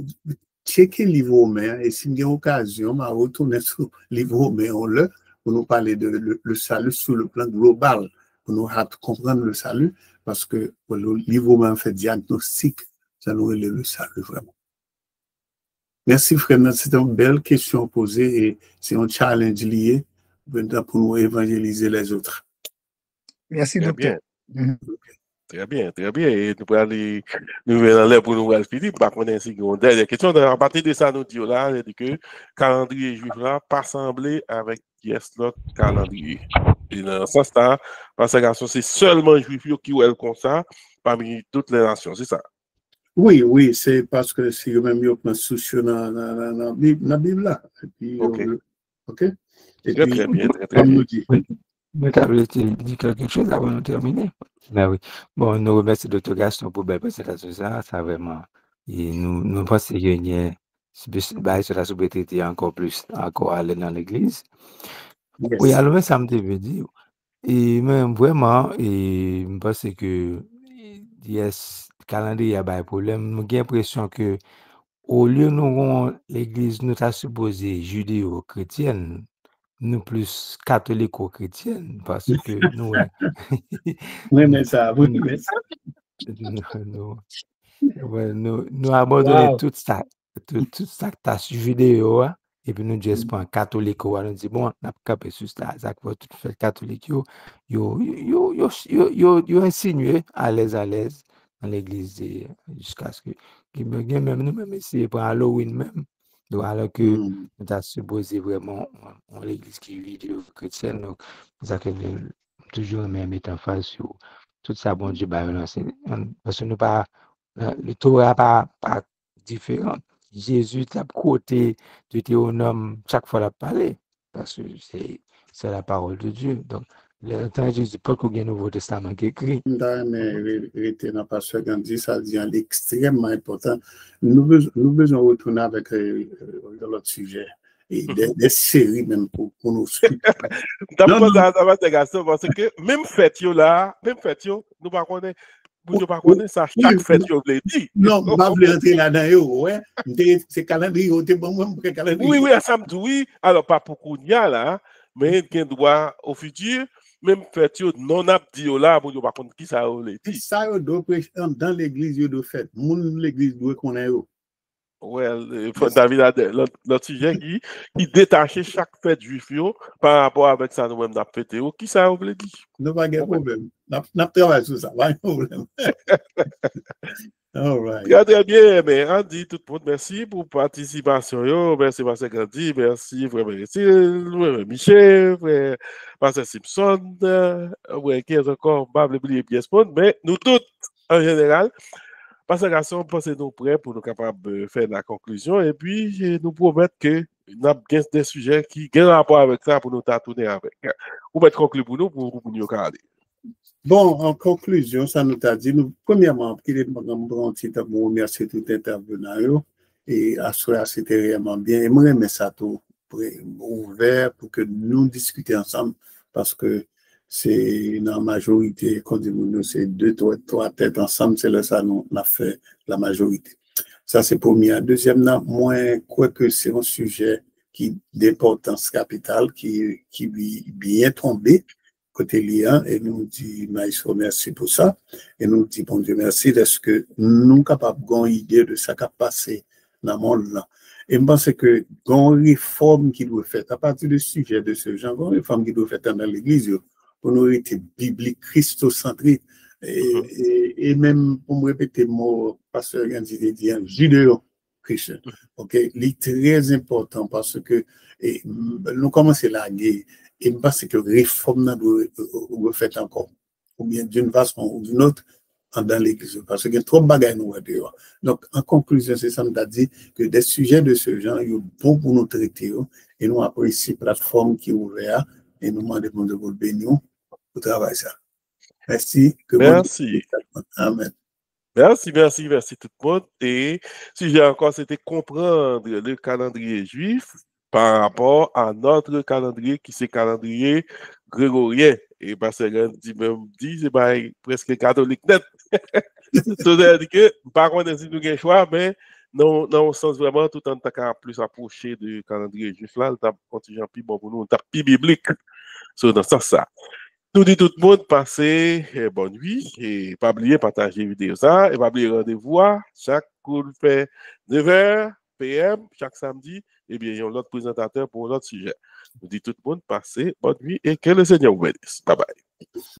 checker le livre Romain, et si il y a occasion, on va retourner sur le livre Romain, pour nous parler de le salut sur le plan global, pour nous comprendre le salut, parce que le livre Romain fait diagnostic, ça nous relève le salut vraiment. Merci, frère. C'est une belle question posée et c'est un challenge lié pour nous évangéliser les autres. Merci, docteur. Très bien, très bien. Et nous allons aller dans l'air pour nous finir. Par contre, ainsi une dernière question. À partir de ça, nous dit là, c'est que calendrier juif là, pas semblé avec l'autre calendrier. Et dans ce sens-là, parce que c'est seulement juif qui ont comme ça parmi toutes les nations, c'est ça? Oui, c'est parce que c'est même yo prend souci dans la Bible là. Et puis, OK. Et très, puis, très bien, très bien. Mais tu avais dit quelque chose avant de terminer? Ben oui. Bon, nous remercions Dr. Gaston pour belle présentation. Ça vraiment. Et nous pensons qu'il y a cela souhaite traiter encore plus, encore aller dans l'église. Yes. Oui, alors, ça me veut dire. Et même vraiment, et je pense que, yes, le calendrier a un problème. J'ai l'impression que, au lieu nous l'église, nous a supposé judéo-chrétienne, nous plus catholico-chrétienne, parce que nous, Oui, mais ça, oui, mais ça. Nous abandonnons toute ça tâche judéo, et puis nous disons pas catholique, nous disons bon, on a capé sur ça, ça va tout faire catholique, yo insinué à l'aise dans l'église jusqu'à ce que même nous-mêmes essayer pour Halloween même, donc alors que nous avons supposé vraiment en l'église qui est judéo-chrétienne, donc ça que nous toujours même mettre en face sur tout ça, bon Dieu, parce que nous pas le Torah pas différent. Jésus t'a côté du Théonome chaque fois la parler parce que c'est la parole de Dieu. Donc, le temps Jésus pas qu'il y ait un Nouveau Testament qui écrit. Mais dans Pasteur Gandhi, ça dit extrêmement important. Nous besoin retourner avec l'autre sujet. Et des séries même pour nous suivre. Parce que même fête là, nous pas connaître. Vous ne pas connaître ça, chaque fête, vous l'avez dit. Non, je vais entrer là-dedans, ouais. C'est calendrier, c'est bon, moi, je calendrier. Oui, à samedi, oui. Alors, pas pour Kounia, là, mais qui doit au futur, même fête, non abdi là, pour ne pas connaître qui ça, vous l'avez dit. Ça, dans l'église, il doit faire. L'église doit connaître. Ouais, David a l'autre sujet qui détachait chaque fête juif par rapport avec ça, nous-mêmes, nous avons fêté. Qui ça, vous l'avez dit? Non, pas de problème. Nous travaillons sur ça, pas de problème. All right. Très bien, mais Andy, tout le monde, merci pour la participation. Merci, Pasteur Gandhi. Merci, frère Michel, frère Pasteur Simpson. Qui est encore, pas oublier pièce, mais nous tous, en général, Pasteur Gaston, pensez-nous prêts pour nous capables de faire la conclusion et puis nous promettre que nous avons des sujets qui ont un rapport avec ça pour nous tourner avec. Vous pouvez conclure pour nous parler. Bon, en conclusion, ça nous a dit, premièrement, qu'il est un petit peu pour remercier tout intervenant et assurer que c'était vraiment bien. Et moi, j'aime ça tout ouvert pour que nous discutions ensemble parce que c'est dans la majorité, quand nous c'est trois têtes ensemble, c'est là ça nous a fait la majorité. Ça, c'est premier. Deuxième, moi, je crois que c'est un sujet qui d'importance capitale, qui bien tombé côté liant, et nous dit, Maïso, merci pour ça. Et nous dit, bon Dieu, merci, parce que nous sommes capables d'avoir une idée de ce qui a passé dans le monde là. Et je pense que une réforme qui doit être faite, à partir du sujet de ce genre, une réforme qui doit être faite dans l'église, pour nous être biblique, christocentrique, et même, pour me répéter le mot, Pasteur Gandhi dit, judéo-chrétien. Ok, c'est très important parce que nous commençons la guerre. Et je pense que la réforme doit être faite encore, ou bien d'une façon ou d'une autre, dans l'église, parce qu'il y a trop de bagages nous dehors. Donc, en conclusion, c'est ça, nous a dit que des sujets de ce genre, il y a bon pour nous traiter, et nous apprécions la plateforme qui est ouverte, et nous demandons de vous bénir pour travailler ça. Merci. Merci. Amen. Merci tout le monde. Et sujet encore, c'était comprendre le calendrier juif par rapport à notre calendrier qui c'est calendrier grégorien. Et parce que c'est presque catholique net. C'est-à-dire que, par contre, si nous avons un choix, mais non, au sens vraiment, tout en tant plus approché du calendrier juif là, le contingent plus bon pour nous, le plus biblique. Dans ce sens ça. Nous dit tout le monde, passez bonne nuit et pas oublier partager la vidéo ça et pas oublier rendez-vous chaque coup de fait 9h PM, chaque samedi, eh bien, il y a un autre présentateur pour un autre sujet. Je dis tout le monde, passez, bonne nuit et que le Seigneur vous bénisse. Bye bye.